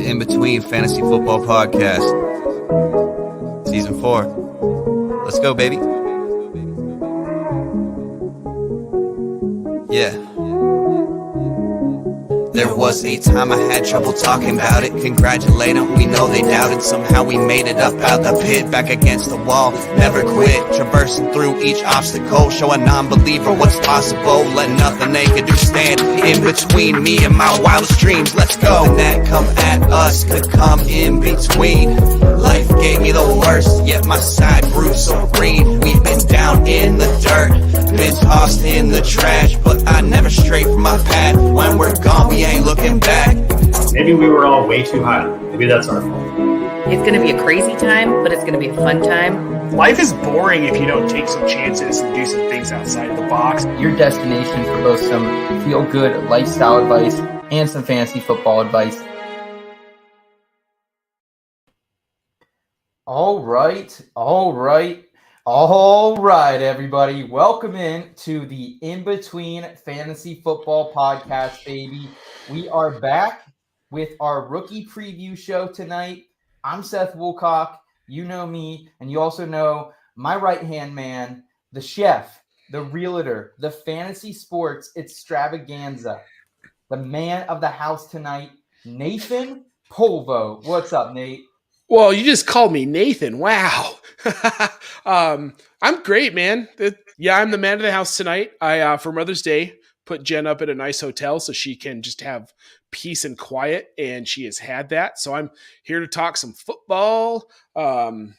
In Between Fantasy Football Podcast, Season 4. Let's go, baby. Yeah. There was a time I had trouble talking about it. Congratulate them, we know they doubted. Somehow we made it up out the pit, back against the wall, never quit. Traversing through each obstacle, show a non-believer what's possible. Let nothing they can do stand in between me and my wildest dreams. Let's go. And that come at us could come in between. Life gave me the worst, yet my side grew so green. We've been down in the dirt, been tossed in the trash, but I never stray from my path. When we're gone, we ain't looking back. Maybe we were all way too high. Maybe that's our fault. It's going to be a crazy time, but it's going to be a fun time. Life is boring if you don't take some chances and do some things outside the box. Your destination for both some feel-good lifestyle advice and some fantasy football advice. All right, everybody. Welcome in to the In Between Fantasy Football Podcast, baby. We are back with our rookie preview show tonight. I'm Seth Woolcock. You know me, and you also know my right-hand man, the chef, the realtor, the fantasy sports extravaganza, the man of the house tonight, Nathan Polvo. What's up, Nate? Well, you just called me Nathan. Wow. I'm great, man. I'm the man of the house tonight. I, for Mother's Day, put Jen up at a nice hotel so she can just have peace and quiet, and she has had that. So I'm here to talk some football. I'm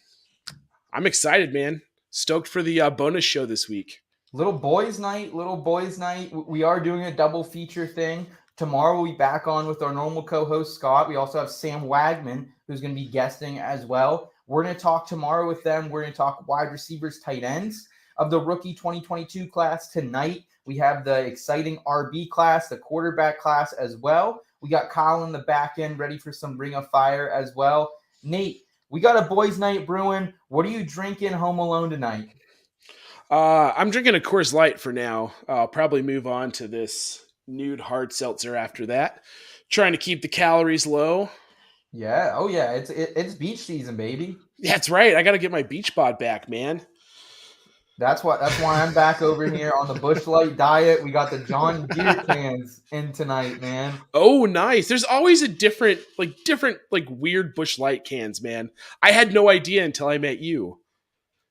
excited, man. Stoked for the bonus show this week. Little boys night. We are doing a double feature thing. Tomorrow we'll be back on with our normal co-host, Scott. We also have Sam Wagman, who's going to be guesting as well. We're going to talk tomorrow with them. We're going to talk wide receivers, tight ends of the rookie 2022 class. Tonight, we have the exciting RB class, the quarterback class as well. We got Kyle in the back end ready for some Ring of Fire as well. Nate, we got a boys night brewing. What are you drinking home alone tonight? I'm drinking a Coors Light for now. I'll probably move on to this nude hard seltzer after that. Trying to keep the calories low. Yeah. Oh, yeah. It's beach season, baby. Yeah, that's right. I got to get my beach bod back, man. That's why I'm back over here on the Busch Light diet. We got the John Deere cans in tonight, man. Oh, nice. There's always a different weird Busch Light cans, man. I had no idea until I met you.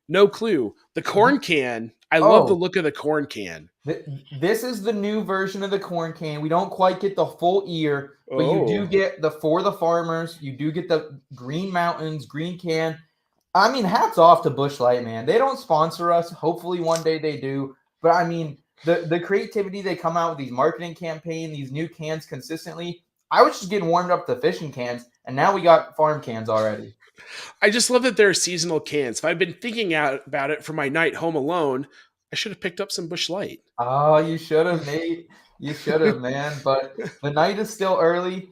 No clue. The corn can. I love the look of the corn can. This is the new version of the corn can. We don't quite get the full ear, but you do get the For the Farmers. You do get the Green Mountains, green can. I mean, hats off to Busch Light, man. They don't sponsor us. Hopefully one day they do. But I mean, the creativity they come out with these marketing campaigns, these new cans consistently. I was just getting warmed up to fishing cans, and now we got farm cans already. I just love that they're seasonal cans. If I'd been thinking about it for my night home alone, I should have picked up some Busch Light. Oh, you should have, Nate. You should have, man. But the night is still early.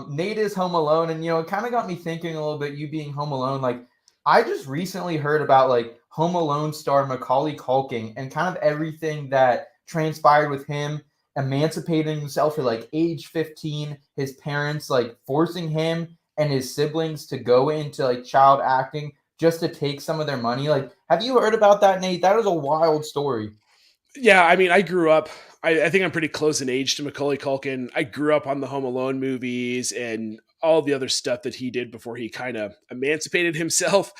Nate is home alone, and it kind of got me thinking a little bit. You being home alone, like I just recently heard about like Home Alone star Macaulay Culkin and kind of everything that transpired with him emancipating himself at like age 15. His parents like forcing him and his siblings to go into like child acting just to take some of their money. Like, have you heard about that, Nate? That was a wild story. Yeah, I mean, I grew up, I think I'm pretty close in age to Macaulay Culkin. I grew up on the Home Alone movies and all the other stuff that he did before he kind of emancipated himself.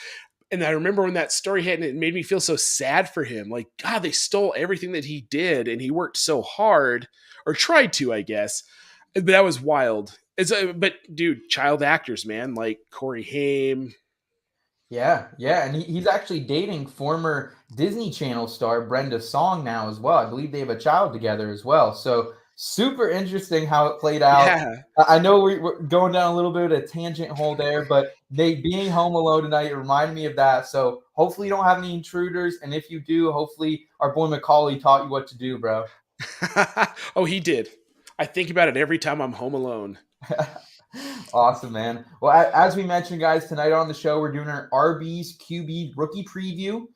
And I remember when that story hit, and it made me feel so sad for him. Like, God, they stole everything that he did, and he worked so hard, or tried to, I guess. But that was wild. But dude, child actors, man, like Corey Haim. Yeah, and he's actually dating former Disney Channel star Brenda Song now as well. I believe they have a child together as well. So super interesting how it played out. Yeah. I know we're going down a little bit of a tangent hole there, but Nate being home alone tonight reminded me of that. So hopefully you don't have any intruders, and if you do, hopefully our boy Macaulay taught you what to do, bro. Oh, he did. I think about it every time I'm home alone. Awesome, man. Well, as we mentioned, guys, tonight on the show, we're doing our RB's QB rookie preview.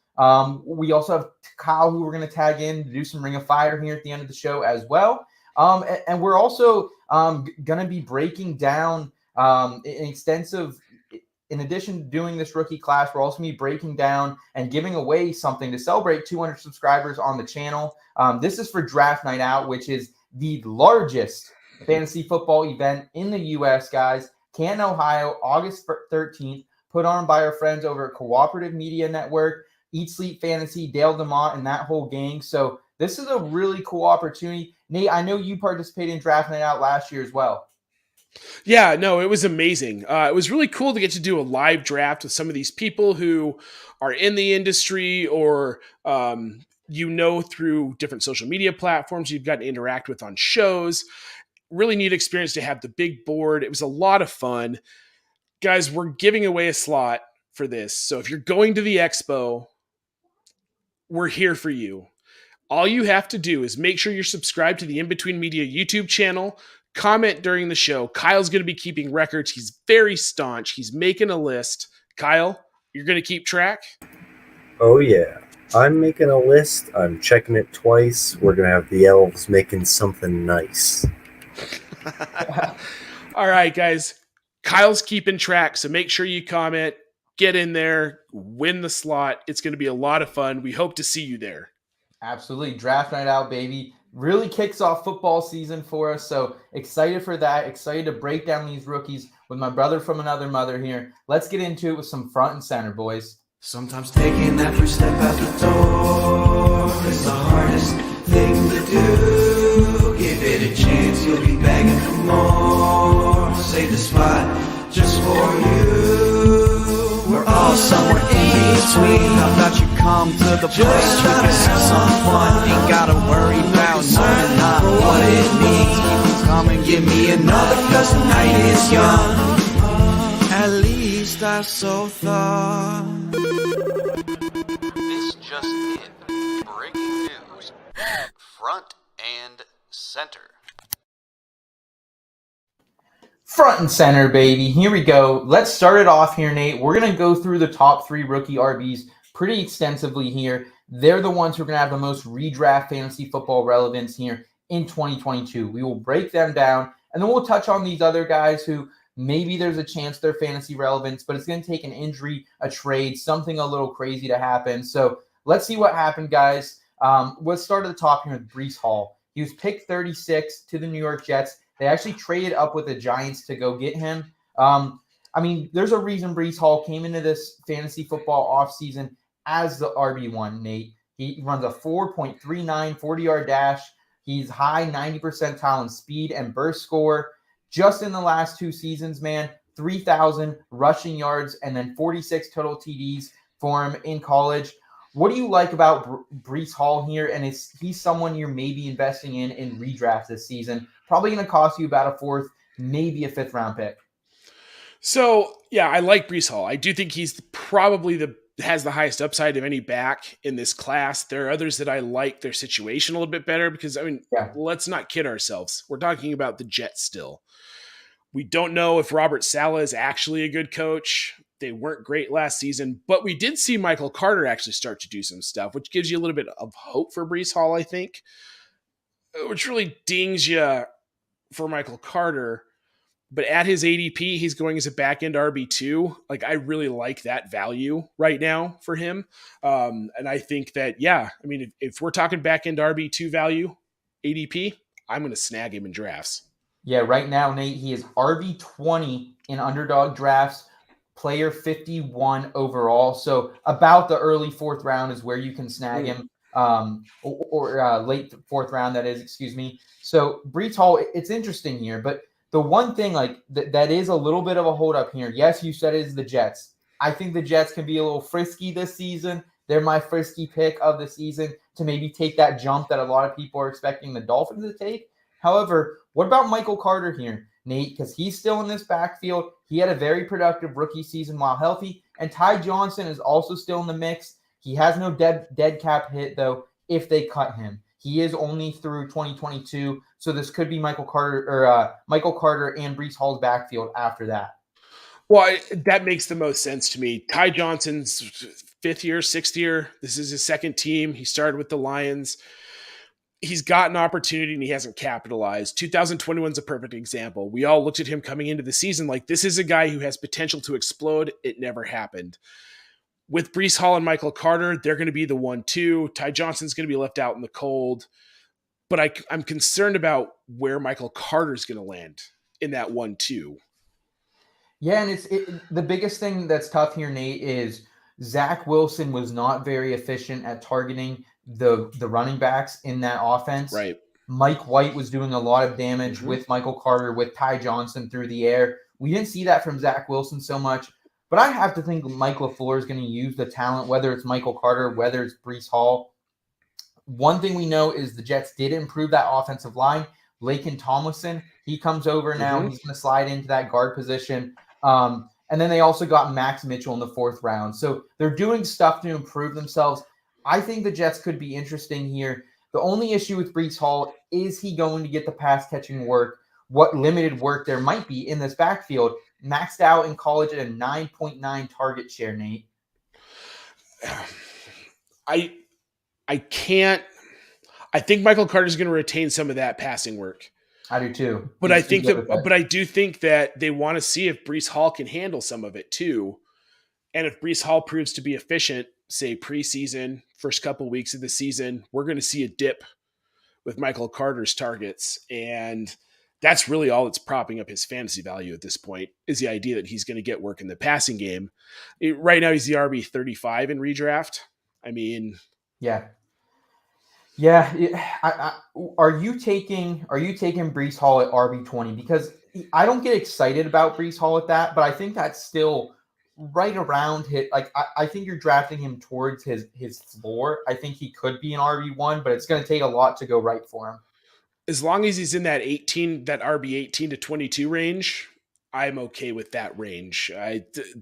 We also have Kyle, who we're going to tag in to do some Ring of Fire here at the end of the show as well. And we're also going to be breaking down an extensive. In addition to doing this rookie class, we're also going to be breaking down and giving away something to celebrate 200 subscribers on the channel. This is for Draft Night Out, which is the largest fantasy football event in the U.S., guys. Canton, Ohio, August 13th, put on by our friends over at Cooperative Media Network, Eat Sleep Fantasy, Dale DeMont, and that whole gang. So this is a really cool opportunity. Nate, I know you participated in Draft Night Out last year as well. Yeah, no, it was amazing. It was really cool to get to do a live draft with some of these people who are in the industry or, through different social media platforms you've gotten to interact with on shows. Really neat experience to have the big board. It was a lot of fun. Guys, we're giving away a slot for this. So if you're going to the expo, we're here for you. All you have to do is make sure you're subscribed to the In Between Media YouTube channel. Comment during the show. Kyle's going to be keeping records. He's very staunch. He's making a list. Kyle, you're going to keep track? Oh, yeah. I'm making a list. I'm checking it twice. We're going to have the elves making something nice. All right, guys. Kyle's keeping track, so make sure you comment. Get in there. Win the slot. It's going to be a lot of fun. We hope to see you there. Absolutely. Draft Night Out, baby. Really kicks off football season for us. So excited for that. Excited to break down these rookies with my brother from another mother here. Let's get into it with some front and center, boys. Sometimes taking that first step out the door is the hardest thing to do. Give it a chance, you'll be begging for more. Save the spot just for you. We're all somewhere in between. How about you come to the place you can have some fun? Ain't gotta worry about knowing not what it means. Come and give me another, cause the night is young. At least I so thought. This just in. Breaking news. Front and center. Front and center, baby. Here we go. Let's start it off here, Nate. We're going to go through the top 3 rookie RBs pretty extensively here. They're the ones who are going to have the most redraft fantasy football relevance here in 2022. We will break them down, and then we'll touch on these other guys who maybe there's a chance they're fantasy relevance, but it's going to take an injury, a trade, something a little crazy to happen. So let's see what happened, guys. Let's start at the top here with Breece Hall. He was picked 36 to the New York Jets. They actually traded up with the Giants to go get him. There's a reason Breece Hall came into this fantasy football offseason as the RB1, Nate. He runs a 4.39 40-yard dash. He's high 90 percentile in speed and burst score. Just in the last 2 seasons, man, 3,000 rushing yards and then 46 total TDs for him in college. What do you like about Breece Hall here? And is he someone you're maybe investing in redraft this season? Probably going to cost you about a 4th, maybe a 5th round pick. So, yeah, I like Breece Hall. I do think he's probably has the highest upside of any back in this class. There are others that I like their situation a little bit better because, let's not kid ourselves. We're talking about the Jets still. We don't know if Robert Saleh is actually a good coach. They weren't great last season, but we did see Michael Carter actually start to do some stuff, which gives you a little bit of hope for Breece Hall, I think, which really dings you for Michael Carter. But at his ADP, he's going as a back-end RB2. Like, I really like that value right now for him. And I think that, if we're talking back-end RB2 value, ADP, I'm going to snag him in drafts. Yeah, right now, Nate, he is RB20 in underdog drafts, player 51 overall. So about the early 4th round is where you can snag him, or late 4th round, that is, excuse me. So Breece Hall, it's interesting here, but the one thing that is a little bit of a hold up here. Yes, you said it is the Jets. I think the Jets can be a little frisky this season. They're my frisky pick of the season to maybe take that jump that a lot of people are expecting the Dolphins to take. However, what about Michael Carter here, Nate? Because he's still in this backfield. He had a very productive rookie season while healthy. And Ty Johnson is also still in the mix. He has no dead cap hit, though, if they cut him. He is only through 2022. So this could be Michael Carter and Breece Hall's backfield after that. Well, that makes the most sense to me. Ty Johnson's 5th year, 6th year. This is his 2nd team. He started with the Lions. he's got an opportunity and he hasn't capitalized. 2021 is a perfect example. We all looked at him coming into the season like this is a guy who has potential to explode. It never happened. With Breece Hall and Michael Carter, they're going to be the 1-2. Ty Johnson's going to be left out in the cold. But I'm concerned about where Michael Carter's going to land in that 1-2. Yeah, and the biggest thing that's tough here, Nate, is Zach Wilson was not very efficient at targeting the running backs in that offense. Right. Mike White was doing a lot of damage with Michael Carter, with Ty Johnson through the air. We didn't see that from Zach Wilson so much, but I have to think Mike LaFleur is going to use the talent, whether it's Michael Carter, whether it's Breece Hall. One thing we know is the Jets did improve that offensive line. Laken Tomlinson, he comes over now. He's going to slide into that guard position. And then they also got Max Mitchell in the 4th round. So they're doing stuff to improve themselves. I think the Jets could be interesting here. The only issue with Breece Hall is he going to get the pass catching work, what limited work there might be in this backfield, maxed out in college at a 9.9 target share, Nate. I can't. I think Michael Carter's going to retain some of that passing work. I do too. But I do think that they want to see if Breece Hall can handle some of it too. And if Breece Hall proves to be efficient, say preseason, first couple weeks of the season, we're going to see a dip with Michael Carter's targets. And that's really all that's propping up his fantasy value at this point, is the idea that he's going to get work in the passing game. Right now, he's the RB 35 in redraft. I mean, yeah. Are you taking Breece Hall at RB20? Because I don't get excited about Breece Hall at that, but I think that's still right around hit. Like I think you're drafting him towards his floor. I think he could be an RB1, but it's going to take a lot to go right for him. As long as he's in that RB 18 to 22 range, I'm okay with that range.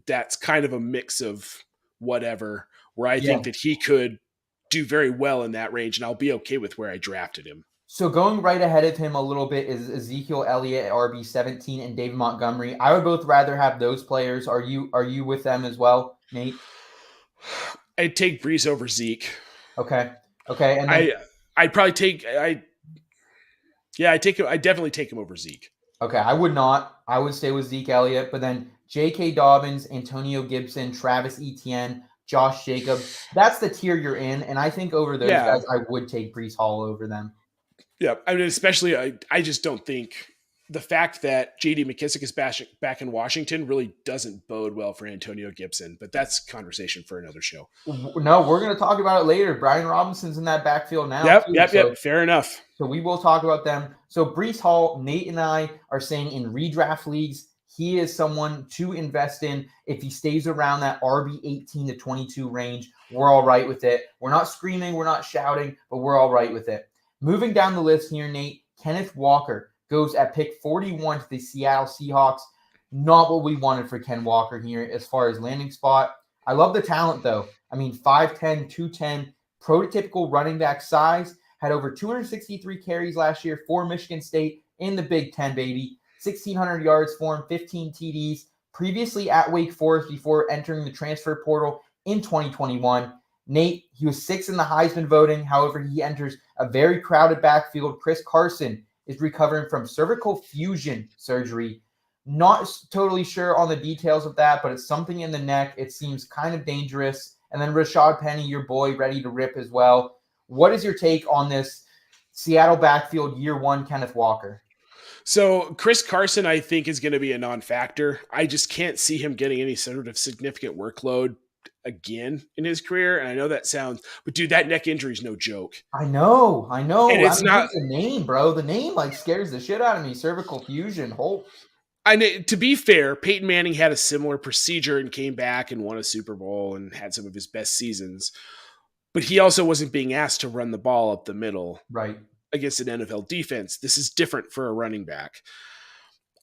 That's kind of a mix of whatever, where I think that he could do very well in that range, and I'll be okay with where I drafted him. So going right ahead of him a little bit is Ezekiel Elliott at RB 17 and David Montgomery. I would both rather have those players. Are you with them as well, Nate? I'd take Breece over Zeke. Okay. And then, I'd probably take I definitely take him over Zeke. Okay, I would not. I would stay with Zeke Elliott, but then J.K. Dobbins, Antonio Gibson, Travis Etienne, Josh Jacobs. That's the tier you're in, and I think over those guys, I would take Breece Hall over them. Yeah, I mean, especially I just don't think the fact that J.D. McKissick is back in Washington really doesn't bode well for Antonio Gibson, but that's conversation for another show. No, we're going to talk about it later. Brian Robinson's in that backfield now. Yep, fair enough. So we will talk about them. So Breece Hall, Nate and I are saying in redraft leagues, he is someone to invest in. If he stays around that RB 18 to 22 range, we're all right with it. We're not screaming, we're not shouting, but we're all right with it. Moving down the list here, Nate, Kenneth Walker goes at pick 41 to the Seattle Seahawks. Not what we wanted for Ken Walker here as far as landing spot. I love the talent, though. I mean, 5'10", 210, prototypical running back size. Had over 263 carries last year for Michigan State in the Big Ten, baby. 1,600 yards for him, 15 TDs. Previously at Wake Forest before entering the transfer portal in 2021. Nate, he was 6th in the Heisman voting. However, he enters a very crowded backfield. Chris Carson is recovering from cervical fusion surgery. Not totally sure on the details of that, but it's something in the neck. It seems kind of dangerous. And then Rashad Penny, your boy, ready to rip as well. What is your take on this Seattle backfield year one, Kenneth Walker? So Chris Carson, I think, is going to be a non-factor. I just can't see him getting any sort of significant workload again in his career. And I know that sounds, but dude, that neck injury is no joke. I know. And it's not the name, bro. The name like scares the shit out of me. Cervical fusion. To be fair, Peyton Manning had a similar procedure and came back and won a Super Bowl and had some of his best seasons. But he also wasn't being asked to run the ball up the middle. Right. Against an NFL defense. This is different for a running back.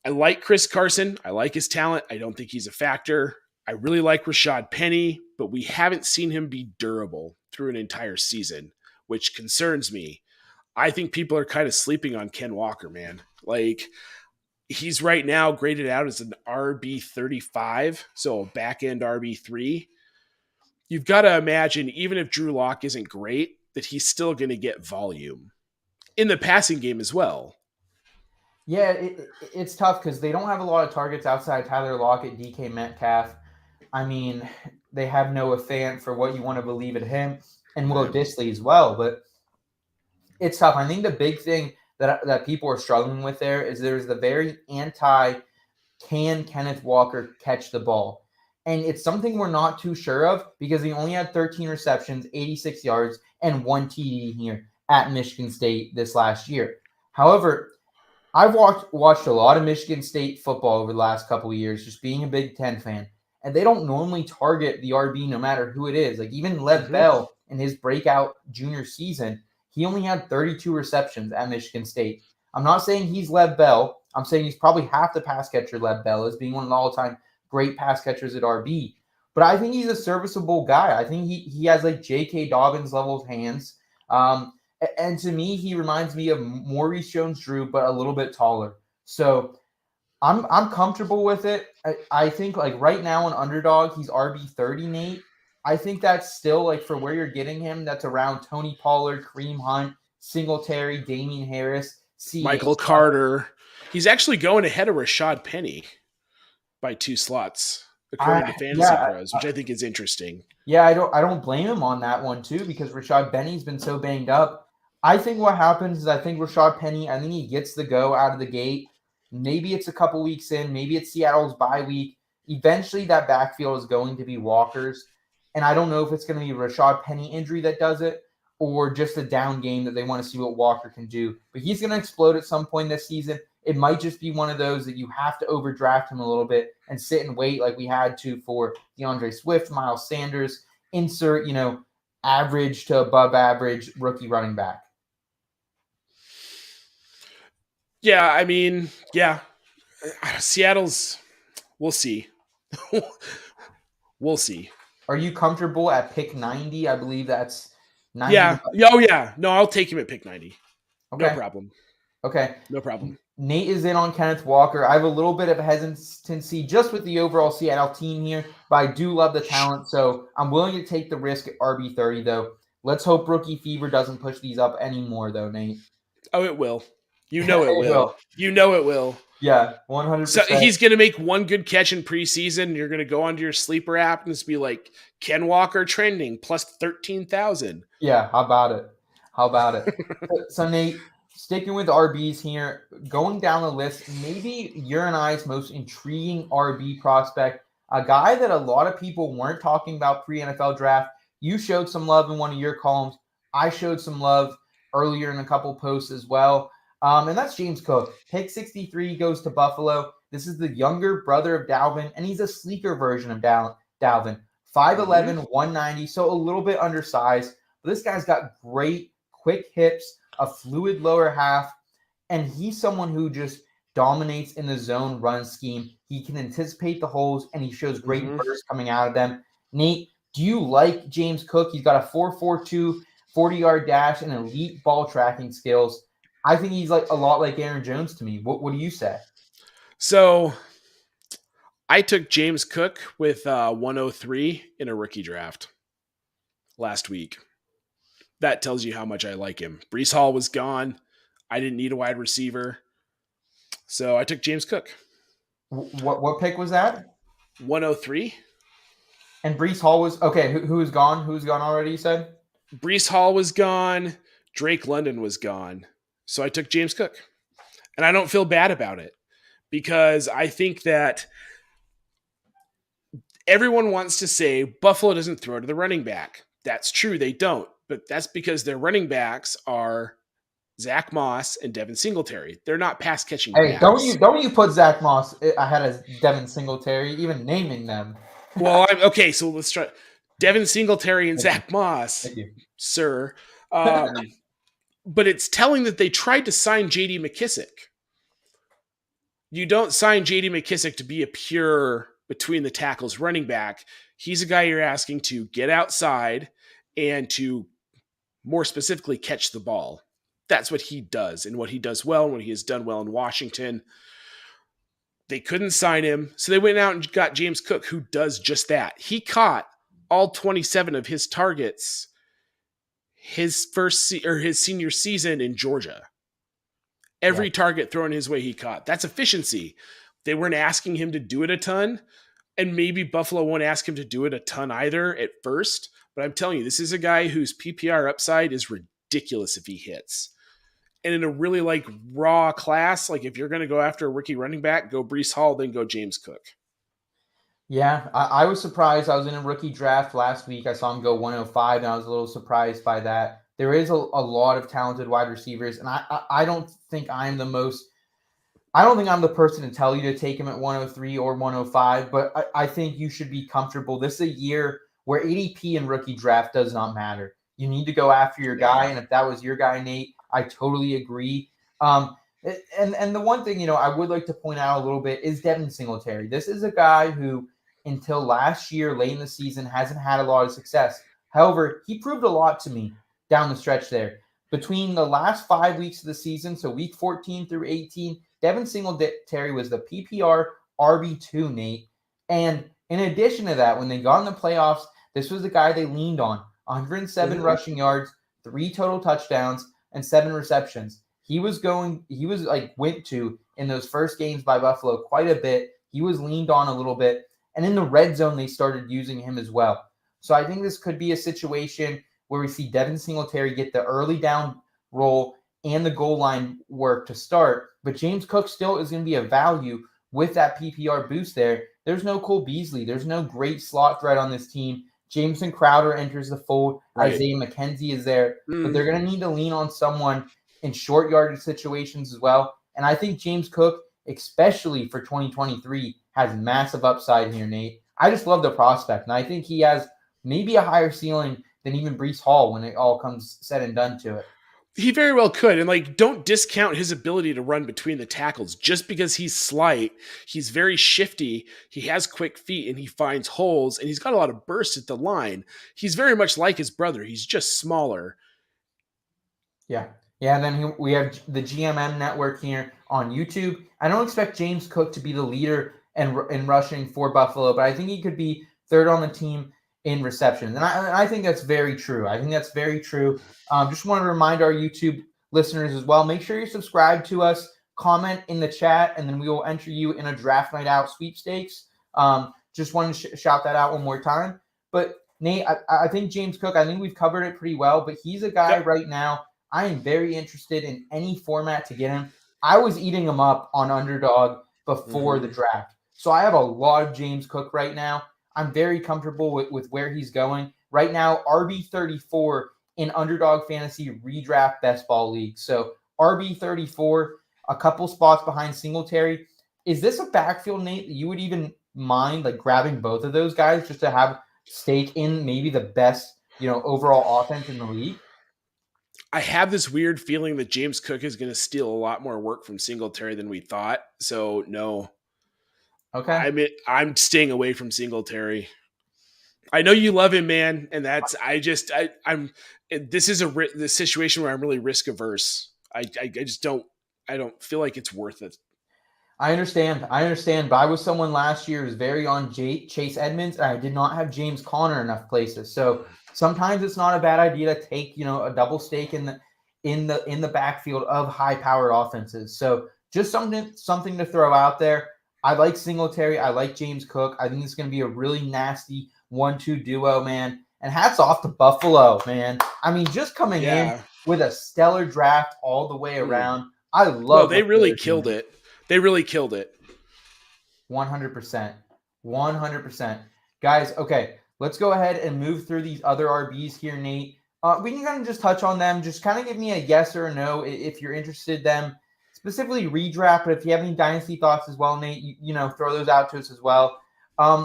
I like Chris Carson. I like his talent. I don't think he's a factor. I really like Rashad Penny, but we haven't seen him be durable through an entire season, which concerns me. I think people are kind of sleeping on Ken Walker, man. Like, he's right now graded out as an RB 35, so a back-end RB 3. You've got to imagine, even if Drew Lock isn't great, that he's still going to get volume. in the passing game as well. Yeah, it's tough because they don't have a lot of targets outside Tyler Lockett, DK Metcalf. I mean, they have Noah Fant for what you want to believe in him, and Will Dissly as well. But it's tough. I think the big thing that people are struggling with there is there's the very can Kenneth Walker catch the ball? And it's something we're not too sure of because he only had 13 receptions, 86 yards, and 1 TD here at Michigan State this last year. However, I've watched a lot of Michigan State football over the last couple of years, just being a Big Ten fan, and they don't normally target the RB no matter who it is. Like even Lev Bell in his breakout junior season, he only had 32 receptions at Michigan State. I'm not saying he's Lev Bell. I'm saying he's probably half the pass catcher Lev Bell is, being one of the all-time great pass catchers at RB. But I think he's a serviceable guy. I think he has like J.K. Dobbins level hands. And to me, he reminds me of Maurice Jones-Drew, but a little bit taller. So I'm comfortable with it. I think like right now on Underdog, he's RB30, Nate. I think that's still like for where you're getting him, that's around Tony Pollard, Kareem Hunt, Singletary, Damian Harris, Michael Carter. He's actually going ahead of Rashad Penny by 2 slots, according to Fantasy Pros, which I think is interesting. Yeah, I don't blame him on that one too, because Rashad Penny's been so banged up. I think what happens is I think Rashad Penny, I think he gets the go out of the gate. Maybe it's a couple weeks in, maybe it's Seattle's bye week. Eventually that backfield is going to be Walker's. And I don't know if it's going to be Rashad Penny injury that does it or just a down game that they want to see what Walker can do. But he's going to explode at some point this season. It might just be one of those that you have to overdraft him a little bit and sit and wait like we had to for DeAndre Swift, Miles Sanders, insert, average to above average rookie running back. Yeah, I mean, Seattle's, we'll see. We'll see. Are you comfortable at pick 90? I believe that's 90. Yeah. Oh, yeah. No, I'll take him at pick 90. Okay. No problem. Okay. No problem. Nate is in on Kenneth Walker. I have a little bit of hesitancy just with the overall Seattle team here, but I do love the talent, so I'm willing to take the risk at RB30, though. Let's hope Rookie Fever doesn't push these up anymore, though, Nate. Oh, it will. You know it will. You know it will. Yeah, 100%. So he's going to make one good catch in preseason. And you're going to go onto your sleeper app and just be like, Ken Walker trending plus 13,000. Yeah, how about it? So, Nate, sticking with RBs here, going down the list, maybe your and I's most intriguing RB prospect, a guy that a lot of people weren't talking about pre-NFL draft. You showed some love in one of your columns. I showed some love earlier in a couple posts as well. And that's James Cook. Pick 63 goes to Buffalo. This is the younger brother of Dalvin, and he's a sleeker version of Dalvin. 5'11", 190, so a little bit undersized. But this guy's got great, quick hips, a fluid lower half, and he's someone who just dominates in the zone run scheme. He can anticipate the holes, and he shows great burst coming out of them. Nate, do you like James Cook? He's got a 4.42 40-yard dash and elite ball tracking skills. I think he's like a lot like Aaron Jones to me. What do you say? So I took James Cook with 103 in a rookie draft last week. That tells you how much I like him. Breece Hall was gone. I didn't need a wide receiver. So I took James Cook. What pick was that? 103. And Breece Hall was okay. Who's gone? Who's gone already? You said Breece Hall was gone. Drake London was gone. So I took James Cook. And I don't feel bad about it because I think that everyone wants to say Buffalo doesn't throw to the running back. That's true. They don't. But that's because their running backs are Zach Moss and Devin Singletary. They're not pass catching backs. Don't you put Zach Moss ahead of Devin Singletary, even naming them. Well, okay, so let's try Devin Singletary and Zach Moss, sir. But it's telling that they tried to sign J.D. McKissick. You don't sign J.D. McKissick to be a pure between the tackles running back. He's a guy you're asking to get outside and to more specifically catch the ball. That's what he does and what he does well and what he has done well in Washington. They couldn't sign him, so they went out and got James Cook, who does just that. He caught all 27 of his targets his his senior season in Georgia. Every target thrown his way he caught. That's efficiency. They weren't asking him to do it a ton, and maybe Buffalo won't ask him to do it a ton either at first. But I'm telling you, this is a guy whose PPR upside is ridiculous if he hits. And in a really like raw class, like if you're going to go after a rookie running back, go Breece Hall, then go James Cook. Yeah, I was surprised. I was in a rookie draft last week. I saw him go 105, and I was a little surprised by that. There is a lot of talented wide receivers, and I don't think I'm the person to tell you to take him at 103 or 105, but I think you should be comfortable. This is a year where ADP and rookie draft does not matter. You need to go after your guy, and if that was your guy, Nate, I totally agree. And the one thing, I would like to point out a little bit is Devin Singletary. This is a guy who, until last year, late in the season, hasn't had a lot of success. However, he proved a lot to me down the stretch there. Between the last 5 weeks of the season, so week 14 through 18, Devin Singletary was the PPR RB2, Nate. And in addition to that, when they got in the playoffs, this was the guy they leaned on. 107 rushing yards, 3 total touchdowns, and 7 receptions. Went to in those first games by Buffalo quite a bit. He was leaned on a little bit. And in the red zone, they started using him as well. So I think this could be a situation where we see Devin Singletary get the early down role and the goal line work to start. But James Cook still is going to be a value with that PPR boost there. There's no Cole Beasley. There's no great slot threat on this team. Jameson Crowder enters the fold. Right. Isaiah McKenzie is there. But they're going to need to lean on someone in short yardage situations as well. And I think James Cook, especially for 2023, has massive upside here, Nate. I just love the prospect. And I think he has maybe a higher ceiling than even Breece Hall when it all comes said and done to it. He very well could. And don't discount his ability to run between the tackles just because he's slight. He's very shifty. He has quick feet and he finds holes and he's got a lot of burst at the line. He's very much like his brother. He's just smaller. Yeah. And then we have the GMM network here on YouTube. I don't expect James Cook to be the leader in rushing for Buffalo, but I think he could be third on the team in receptions. And I think that's very true. Just want to remind our YouTube listeners as well, make sure you're subscribed to us, comment in the chat, and then we will enter you in a Draft Night Out sweepstakes. Just want to shout that out one more time. But Nate, I think James Cook, I think we've covered it pretty well, but he's a guy right now I am very interested in any format to get him. I was eating him up on Underdog before the draft. So I have a lot of James Cook right now. I'm very comfortable with where he's going. Right now, RB34 in Underdog Fantasy Redraft Best Ball League. So RB34, a couple spots behind Singletary. Is this a backfield, Nate, that you would even mind grabbing both of those guys just to have stake in maybe the best, overall offense in the league? I have this weird feeling that James Cook is going to steal a lot more work from Singletary than we thought. So no. Okay. I'm staying away from Singletary. I know you love him, man, and that's this is the situation where I'm really risk averse. I don't feel like it's worth it. I understand, but I was someone last year who was very on Chase Edmonds, and I did not have James Conner enough places. So sometimes it's not a bad idea to take, a double stake in the backfield of high-powered offenses. So just something to throw out there. I like Singletary. I like James Cook. I think it's going to be a really nasty 1-2 duo, man. And hats off to Buffalo, man. I mean, just coming in with a stellar draft all the way around. I love. No, they really killed it. They really killed it. 100%. 100%. Guys, okay, let's go ahead and move through these other RBs here, Nate. We can kind of just touch on them. Just kind of give me a yes or a no if you're interested in them. Specifically redraft, but if you have any dynasty thoughts as well, Nate, throw those out to us as well.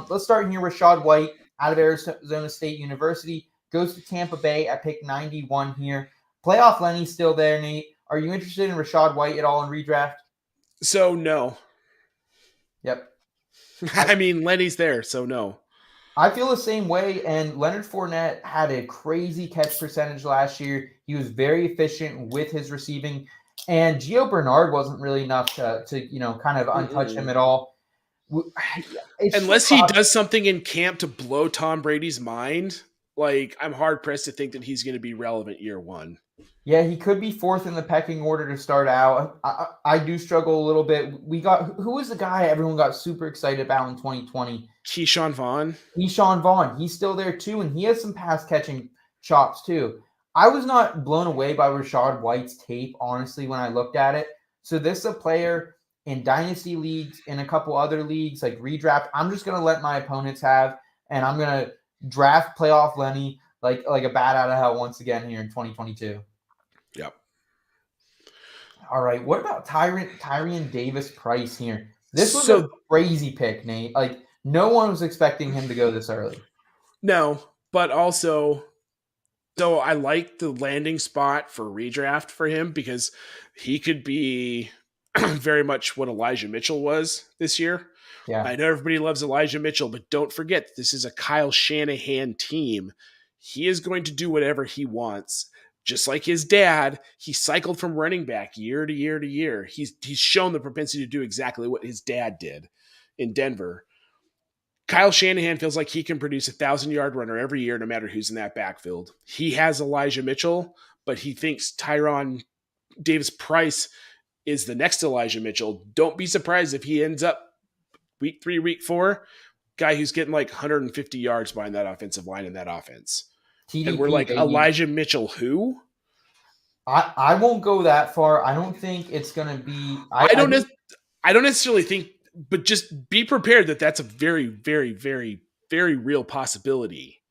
Let's start here with Rachaad White out of Arizona State University. Goes to Tampa Bay at pick 91 here. Playoff Lenny's still there, Nate. Are you interested in Rachaad White at all in redraft? So no. Yep. I mean, Lenny's there, so no. I feel the same way, and Leonard Fournette had a crazy catch percentage last year. He was very efficient with his receiving, and Gio Bernard wasn't really enough to kind of untouch him at all. Unless he does something in camp to blow Tom Brady's mind, like I'm hard pressed to think that he's going to be relevant year one. Yeah, he could be fourth in the pecking order to start out. I do struggle a little bit. We got who was the guy everyone got super excited about in 2020? Keyshawn Vaughn. Keyshawn Vaughn. He's still there too, and he has some pass catching chops too. I was not blown away by Rashad White's tape, honestly, when I looked at it. So this is a player in dynasty leagues, in a couple other leagues like redraft. I'm just gonna let my opponents have, and I'm gonna draft playoff Lenny like a bat out of hell once again here in 2022. Yep. All right. What about Tyrion Davis Price here? This was So- a crazy pick, Nate. Like no one was expecting him to go this early. No, but also, so I like the landing spot for redraft for him because he could be very much what Elijah Mitchell was this year. Yeah. I know everybody loves Elijah Mitchell, but don't forget, this is a Kyle Shanahan team. He is going to do whatever he wants. Just like his dad, he cycled from running back year to year to year. He's shown the propensity to do exactly what his dad did in Denver. Kyle Shanahan feels like he can produce 1,000-yard runner every year, no matter who's in that backfield. He has Elijah Mitchell, but he thinks Tyron Davis Price is the next Elijah Mitchell. Don't be surprised if he ends up week 3, week 4, guy who's getting like 150 yards behind that offensive line in that offense. TDP, And we're like, baby. Elijah Mitchell who? I won't go that far. I don't think it's going to be. I don't necessarily think, but just be prepared that that's a very, very, very, very real possibility.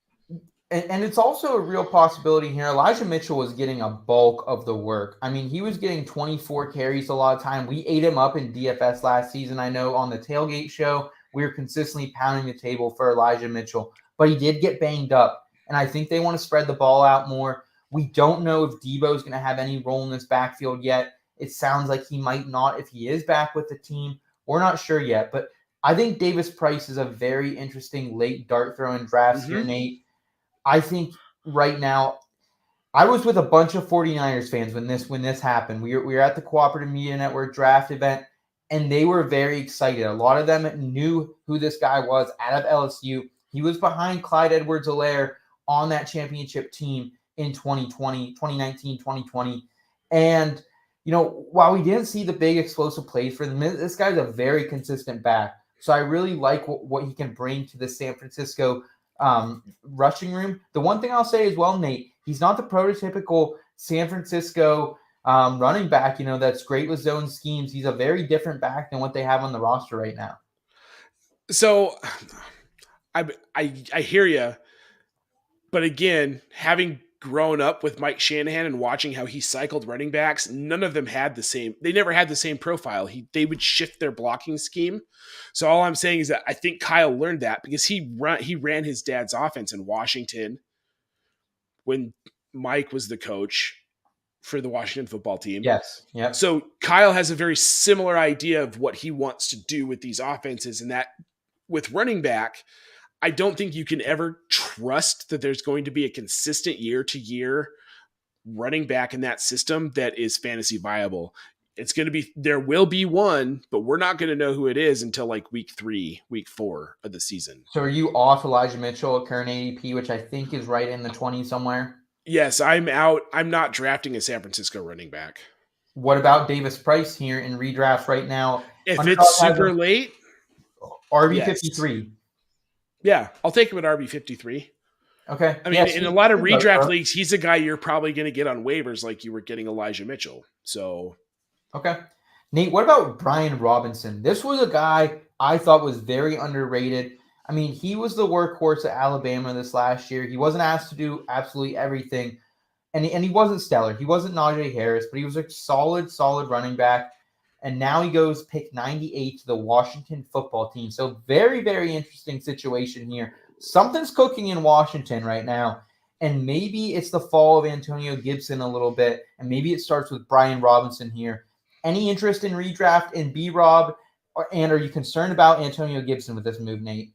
And it's also a real possibility here. Elijah Mitchell was getting a bulk of the work. I mean, he was getting 24 carries a lot of time. We ate him up in DFS last season. I know on the tailgate show, we were consistently pounding the table for Elijah Mitchell, but he did get banged up. And I think they want to spread the ball out more. We don't know if Debo is going to have any role in this backfield yet. It sounds like he might not if he is back with the team. We're not sure yet, but I think Davis Price is a very interesting late dart throw in drafts here, Nate. I think right now, I was with a bunch of 49ers fans when this happened. We were at the Cooperative Media Network draft event, and they were very excited. A lot of them knew who this guy was out of LSU. He was behind Clyde Edwards-Helaire on that championship team in 2019, 2020. And, while we didn't see the big explosive plays for them, this guy's a very consistent back. So I really like what he can bring to the San Francisco rushing room. The one thing I'll say as well, Nate, he's not the prototypical San Francisco running back, that's great with zone schemes. He's a very different back than what they have on the roster right now. So I hear you. But again, having grown up with Mike Shanahan and watching how he cycled running backs, none of them had the same. They never had the same profile. They would shift their blocking scheme. So all I'm saying is that I think Kyle learned that because he ran his dad's offense in Washington when Mike was the coach for the Washington football team. Yes. Yeah. So Kyle has a very similar idea of what he wants to do with these offenses, and that with running back, I don't think you can ever trust that there's going to be a consistent year-to-year running back in that system that is fantasy viable. It's going to be, there will be one, but we're not going to know who it is until like week 3, week 4 of the season. So are you off Elijah Mitchell at current ADP, which I think is right in the 20s somewhere? Yes, I'm out. I'm not drafting a San Francisco running back. What about Davis Price here in redraft right now? If it's super late, RB53. Yeah, I'll take him at RB53. Okay. I mean, in a lot of redraft leagues, he's a guy you're probably going to get on waivers like you were getting Elijah Mitchell. So, okay. Nate, what about Brian Robinson? This was a guy I thought was very underrated. I mean, he was the workhorse at Alabama this last year. He wasn't asked to do absolutely everything, and he wasn't stellar. He wasn't Najee Harris, but he was a solid running back. And now he goes pick 98 to the Washington football team. So very, very interesting situation here. Something's cooking in Washington right now. And maybe it's the fall of Antonio Gibson a little bit. And maybe it starts with Brian Robinson here. Any interest in redraft in B-Rob? And are you concerned about Antonio Gibson with this move, Nate?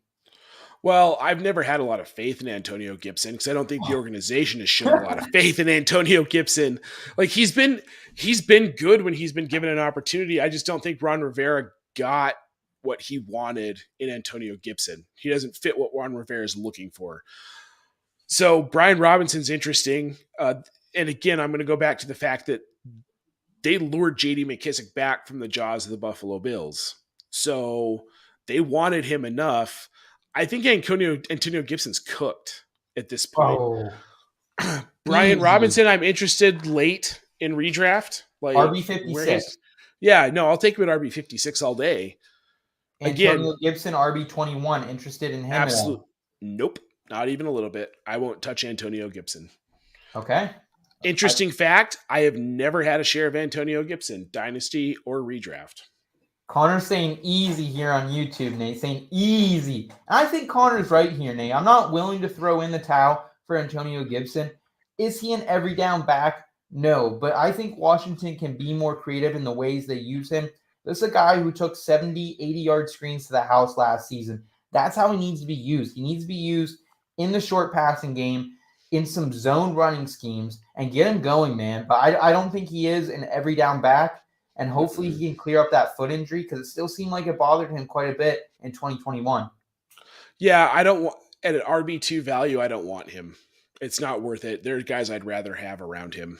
Well, I've never had a lot of faith in Antonio Gibson because I don't think the organization has shown a lot of faith in Antonio Gibson. Like he's been good when he's been given an opportunity. I just don't think Ron Rivera got what he wanted in Antonio Gibson. He doesn't fit what Ron Rivera is looking for. So Brian Robinson's interesting. And again, I'm going to go back to the fact that they lured J.D. McKissick back from the jaws of the Buffalo Bills. So they wanted him enough. I think Antonio Gibson's cooked at this point. Oh, Brian easy. Robinson, I'm interested late in redraft. Like RB where 56. he's yeah, no, I'll take him at RB 56 all day. Antonio Again, Gibson, RB 21. Interested in him at absolute all? nope, not even a little bit. I won't touch Antonio Gibson. Okay. Interesting fact, I have never had a share of Antonio Gibson, dynasty or redraft. Connor's saying easy here on YouTube, Nate. Saying easy. And I think Connor's right here, Nate. I'm not willing to throw in the towel for Antonio Gibson. Is he an every down back? No, but I think Washington can be more creative in the ways they use him. This is a guy who took 70, 80-yard screens to the house last season. That's how he needs to be used. He needs to be used in the short passing game, in some zone running schemes, and get him going, man. But I don't think he is an every down back. And hopefully he can clear up that foot injury because it still seemed like it bothered him quite a bit in 2021. Yeah, I don't want at an RB2 value, I don't want him. It's not worth it. There's guys I'd rather have around him.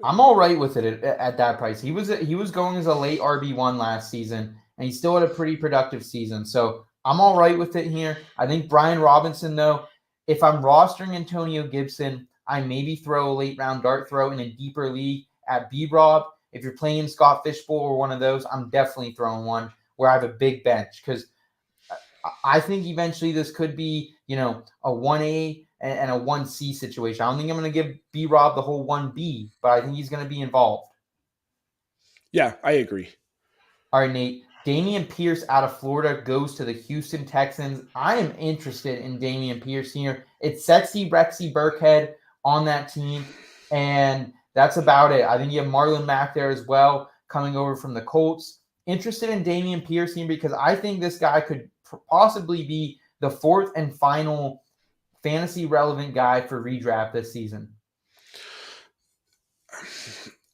I'm all right with it at that price. He was going as a late RB1 last season, and he still had a pretty productive season. So I'm all right with it here. I think Brian Robinson, though, if I'm rostering Antonio Gibson, I maybe throw a late round dart throw in a deeper league at B-Rob. If you're playing Scott Fishbowl or one of those, I'm definitely throwing one where I have a big bench because I think eventually this could be, a 1A and a 1C situation. I don't think I'm going to give B-Rob the whole 1B, but I think he's going to be involved. Yeah, I agree. All right, Nate. Dameon Pierce out of Florida goes to the Houston Texans. I am interested in Dameon Pierce here. It's sexy Rexy Burkhead on that team, and that's about it. I think you have Marlon Mack there as well, coming over from the Colts. Interested in Dameon Pierce here because I think this guy could possibly be the fourth and final fantasy relevant guy for redraft this season.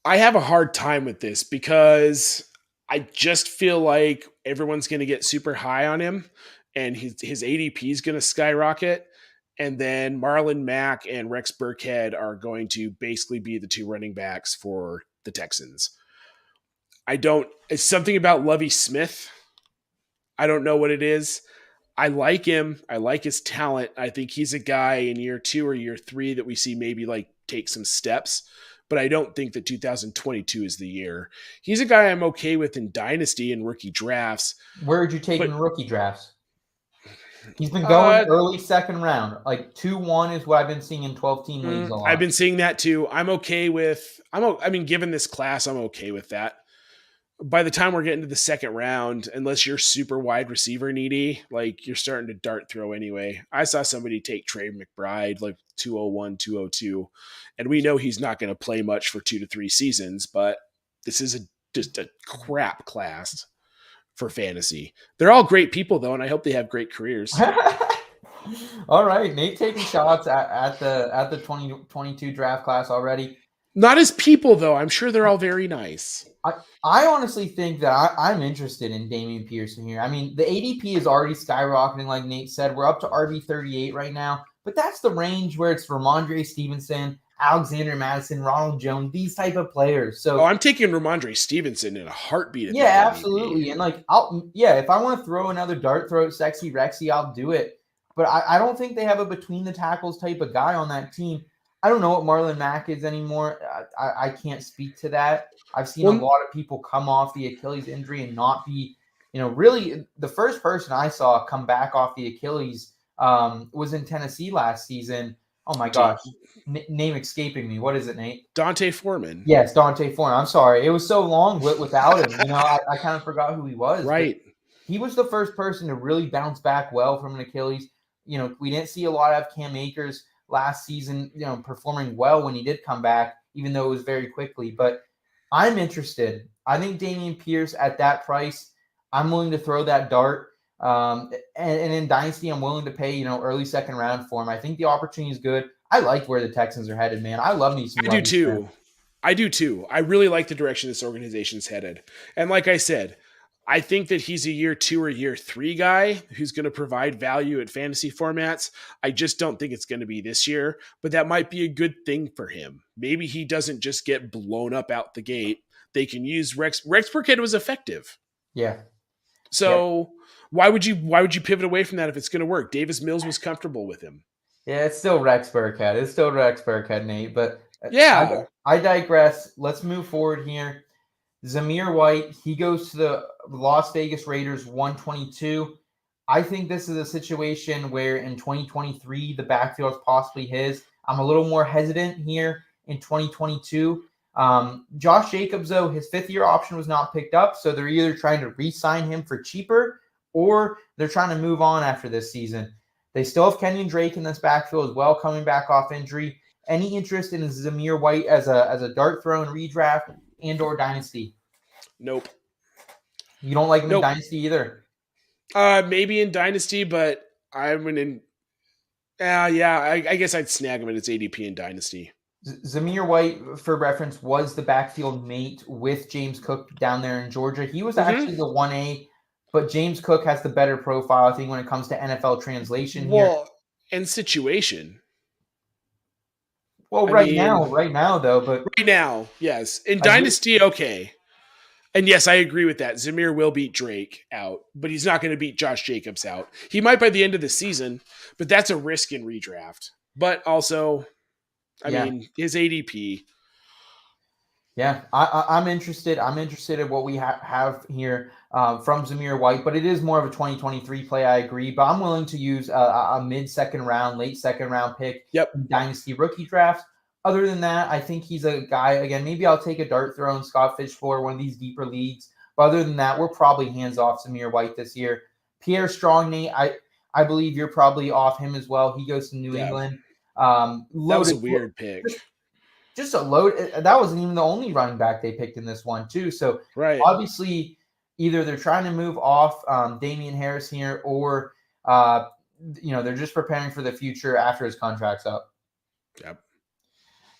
I have a hard time with this because I just feel like everyone's going to get super high on him and his ADP is going to skyrocket. And then Marlon Mack and Rex Burkhead are going to basically be the two running backs for the Texans. It's something about Lovie Smith. I don't know what it is. I like him. I like his talent. I think he's a guy in year 2 or year 3 that we see maybe like take some steps, but I don't think that 2022 is the year. He's a guy I'm okay with in dynasty and rookie drafts. Where would you take in rookie drafts? He's been going early second round. Like 2-1 is what I've been seeing in 12-team leagues a lot. I've been seeing that too. I'm okay with given this class, I'm okay with that. By the time we're getting to the second round, unless you're super wide receiver needy, like you're starting to dart throw anyway. I saw somebody take Trey McBride like 201, 202, and we know he's not going to play much for 2 to 3 seasons, but this is just a crap class for fantasy. They're all great people though, and I hope they have great careers. All right, Nate taking shots at the 2022 draft class already. Not as people though. I'm sure they're all very nice. I honestly think that I'm interested in Dameon Pearson here. I mean, the ADP is already skyrocketing, like Nate said. We're up to RB 38 right now, but that's the range where it's Ramondre Stevenson, Alexander Madison, Ronald Jones, these type of players. So I'm taking Ramondre Stevenson in a heartbeat. Yeah, absolutely. And like, if I want to throw another dart throw at Sexy Rexy, I'll do it. But I don't think they have a between the tackles type of guy on that team. I don't know what Marlon Mack is anymore. I can't speak to that. I've seen a lot of people come off the Achilles injury and not be, really the first person I saw come back off the Achilles was in Tennessee last season. Oh my gosh, name escaping me. What is it, Nate? Dante Foreman. Yes, Dante Foreman. I'm sorry. It was so long without him. I kind of forgot who he was. Right. He was the first person to really bounce back well from an Achilles. We didn't see a lot of Cam Akers last season, performing well when he did come back, even though it was very quickly. But I'm interested. I think Dameon Pierce at that price, I'm willing to throw that dart. And in Dynasty, I'm willing to pay, early second round for him. I think the opportunity is good. I like where the Texans are headed, man. I love me some. I do too. I really like the direction this organization is headed. And like I said, I think that he's a year 2 or year 3 guy who's going to provide value at fantasy formats. I just don't think it's going to be this year, but that might be a good thing for him. Maybe he doesn't just get blown up out the gate. They can use Rex. Rex Burkhead was effective. Yeah. So why would you pivot away from that if it's going to work? Davis Mills was comfortable with him. Yeah, it's still Rex Burkhead. It's still Rex Burkhead, Nate. But Yeah. I digress. Let's move forward here. Zamir White, he goes to the Las Vegas Raiders, 122. I think this is a situation where in 2023, the backfield is possibly his. I'm a little more hesitant here in 2022. Josh Jacobs, though, his fifth-year option was not picked up, so they're either trying to re-sign him for cheaper or they're trying to move on after this season. They still have Kenyon Drake in this backfield as well, coming back off injury. Any interest in Zamir White as a dart throw and redraft and or dynasty? Nope. You don't like him Nope. in dynasty either? Maybe in dynasty, but I'm in. I guess I'd snag him at its ADP in dynasty. Zamir White, for reference, was the backfield mate with James Cook down there in Georgia. He was actually the 1A, but James Cook has the better profile, I think, when it comes to NFL translation here. And situation. Well, right now, though, but right now, yes. In dynasty, okay. And yes, I agree with that. Zamir will beat Drake out, but he's not going to beat Josh Jacobs out. He might by the end of the season, but that's a risk in redraft. But also, I mean, his ADP. Yeah, I'm interested. I'm interested in what we have here from Zamir White, but it is more of a 2023 play. I agree, but I'm willing to use a mid-second round, late second round pick in dynasty rookie drafts. Other than that, I think he's a guy, again, maybe I'll take a dart throw in Scott Fishbowl, one of these deeper leagues. But other than that, we're probably hands off Zamir White this year. Pierre Strong, Nate, I believe you're probably off him as well. He goes to New England. That was a weird pick. Just a load. That wasn't even the only running back they picked in this one, too. So obviously, either they're trying to move off Damian Harris here or, they're just preparing for the future after his contract's up. Yep.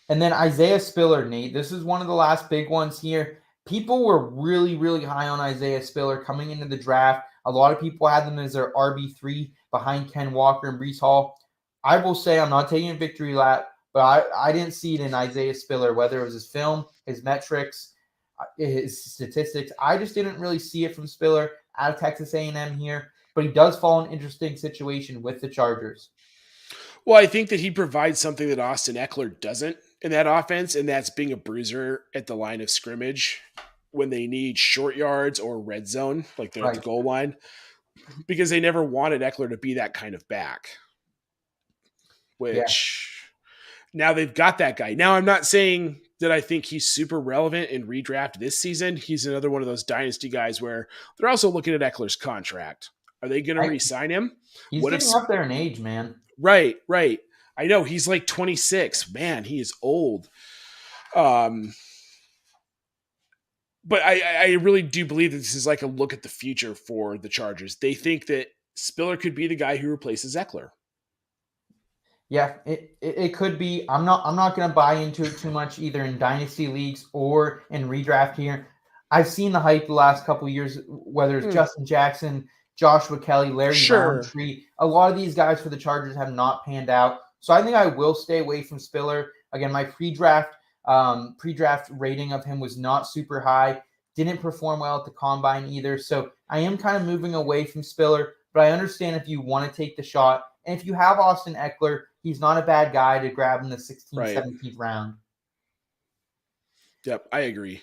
And then Isaiah Spiller, Nate. This is one of the last big ones here. People were really, really high on Isaiah Spiller coming into the draft. A lot of people had them as their RB3 behind Ken Walker and Breece Hall. I will say I'm not taking a victory lap, but I didn't see it in Isaiah Spiller, whether it was his film, his metrics, his statistics. I just didn't really see it from Spiller out of Texas A&M here, but he does fall in an interesting situation with the Chargers. Well, I think that he provides something that Austin Eckler doesn't in that offense, and that's being a bruiser at the line of scrimmage when they need short yards or red zone, like they're at the goal line, because they never wanted Eckler to be that kind of back, which now they've got that guy. Now, I'm not saying that I think he's super relevant in redraft this season. He's another one of those dynasty guys where they're also looking at Eckler's contract. Are they going to re-sign him? He's getting up there in age, man. Right. I know he's like 26. Man, he is old. But I really do believe that this is like a look at the future for the Chargers. They think that Spiller could be the guy who replaces Eckler. Yeah, it could be. I'm not going to buy into it too much either in dynasty leagues or in redraft here. I've seen the hype the last couple of years, whether it's Justin Jackson, Joshua Kelly, Larry Roundtree. A lot of these guys for the Chargers have not panned out. So I think I will stay away from Spiller. Again, my pre-draft rating of him was not super high. Didn't perform well at the combine either. So I am kind of moving away from Spiller, but I understand if you want to take the shot. And if you have Austin Eckler, he's not a bad guy to grab in the 16th, 17th round. Yep, I agree.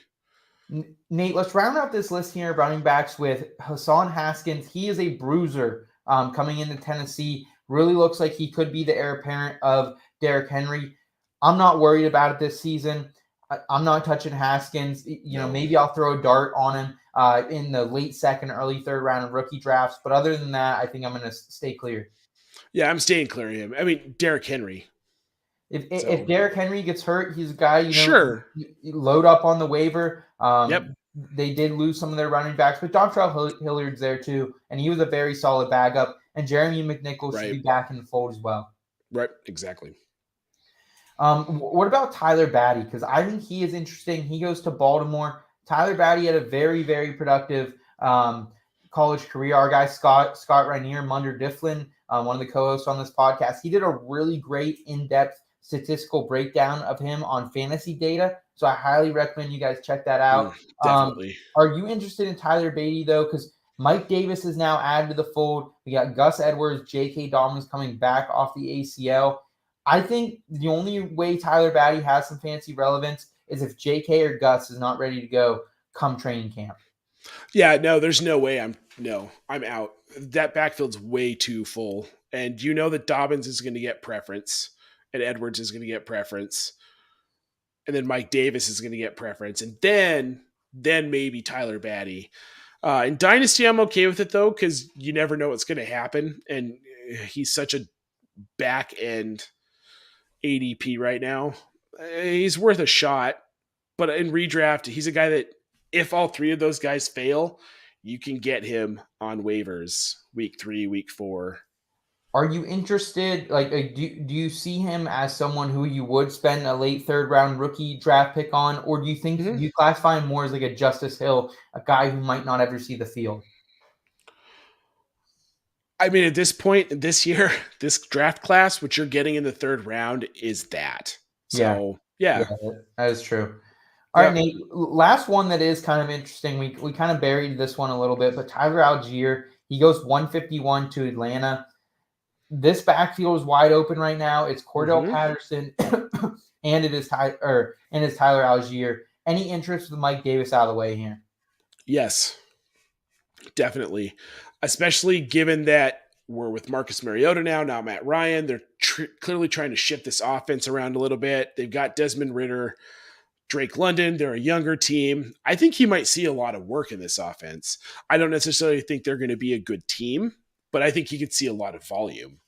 Nate, let's round out this list here of running backs with Hassan Haskins. He is a bruiser coming into Tennessee. Really looks like he could be the heir apparent of Derrick Henry. I'm not worried about it this season. I'm not touching Haskins. Maybe I'll throw a dart on him in the late second, early third round of rookie drafts. But other than that, I think I'm going to stay clear. Yeah, I'm staying clear of him. I mean, Derrick Henry. If Derrick Henry gets hurt, he's a guy, sure, load up on the waiver. Yep. They did lose some of their running backs, but Dontrell Hilliard's there too, and he was a very solid backup. And Jeremy McNichols should be back in the fold as well. Right, exactly. What about Tyler Batty? Because I think he is interesting. He goes to Baltimore. Tyler Batty had a very, very productive college career. Our guy Scott Rainier, Munder Difflin, one of the co-hosts on this podcast, he did a really great in-depth statistical breakdown of him on fantasy data. So I highly recommend you guys check that out. Definitely. Are you interested in Tyler Beatty though? Because Mike Davis is now added to the fold. We got Gus Edwards, J.K. Dobbins coming back off the ACL. I think the only way Tyler Beatty has some fantasy relevance is if J.K. or Gus is not ready to go come training camp. Yeah, no, there's no way I'm out. That backfield's way too full. And you know that Dobbins is going to get preference and Edwards is going to get preference. And then Mike Davis is going to get preference. And then maybe Tyler Beatty. In Dynasty, I'm okay with it though, because you never know what's going to happen. And he's such a back end ADP right now. He's worth a shot. But in redraft, he's a guy that if all three of those guys fail, you can get him on waivers week 3, week 4. Are you interested? Do you see him as someone who you would spend a late third round rookie draft pick on, or do you think you classify him more as like a Justice Hill, a guy who might not ever see the field? I mean, at this point this year, this draft class, what you're getting in the third round is that. So yeah, that is true. All right, Nate, last one that is kind of interesting. We kind of buried this one a little bit, but Tyler Algier, he goes 151 to Atlanta. This backfield is wide open right now. It's Cordell Patterson and it's Tyler Algier. Any interest with Mike Davis out of the way here? Yes, definitely. Especially given that we're with Marcus Mariota now, not Matt Ryan. They're clearly trying to shift this offense around a little bit. They've got Desmond Ridder, Drake London. They're a younger team. I think he might see a lot of work in this offense. I don't necessarily think they're going to be a good team, but I think he could see a lot of volume.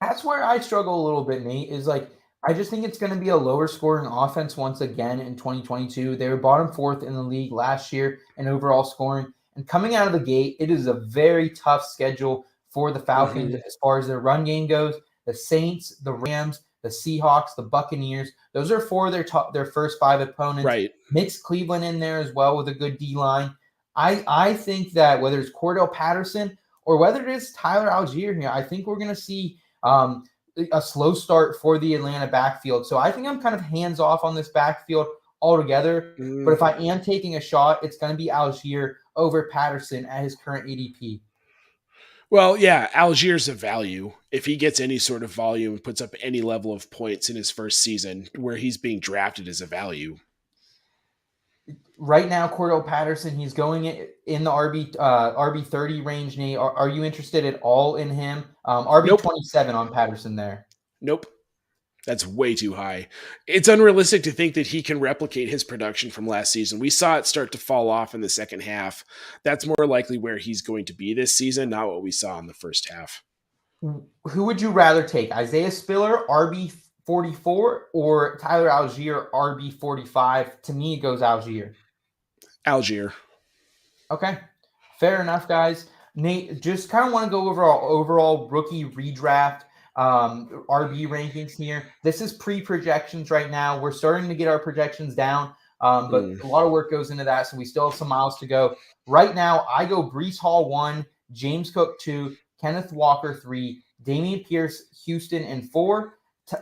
That's where I struggle a little bit, Nate, is I just think it's going to be a lower scoring offense once again in 2022. They were bottom 4th in the league last year in overall scoring. And coming out of the gate, it is a very tough schedule for the Falcons as far as their run game goes. The Saints, the Rams, the Seahawks, the Buccaneers, those are 4 of their first 5 opponents. Right. Mix Cleveland in there as well with a good D-line. I think that whether it's Cordell Patterson or whether it is Tyler Algier here, I think we're going to see a slow start for the Atlanta backfield. So I think I'm kind of hands off on this backfield altogether. But if I am taking a shot, it's going to be Algier over Patterson at his current ADP. Well, yeah, Algier's a value. If he gets any sort of volume and puts up any level of points in his first season where he's being drafted as a value. Right now, Cordell Patterson, he's going in the RB 30 range. Nate, are you interested at all in him? RB 27 on Patterson there. Nope. That's way too high. It's unrealistic to think that he can replicate his production from last season. We saw it start to fall off in the second half. That's more likely where he's going to be this season, not what we saw in the first half. Who would you rather take? Isaiah Spiller, RB 44, or Tyler Algier, RB 45? To me, it goes Algier. Algier. Okay. Fair enough, guys. Nate, just kind of want to go over our overall rookie redraft RB rankings here. This is pre-projections right now. We're starting to get our projections down, but a lot of work goes into that, so we still have some miles to go. Right now, I go Breece Hall 1, James Cook 2, Kenneth Walker 3, Dameon Pierce, Houston, and 4,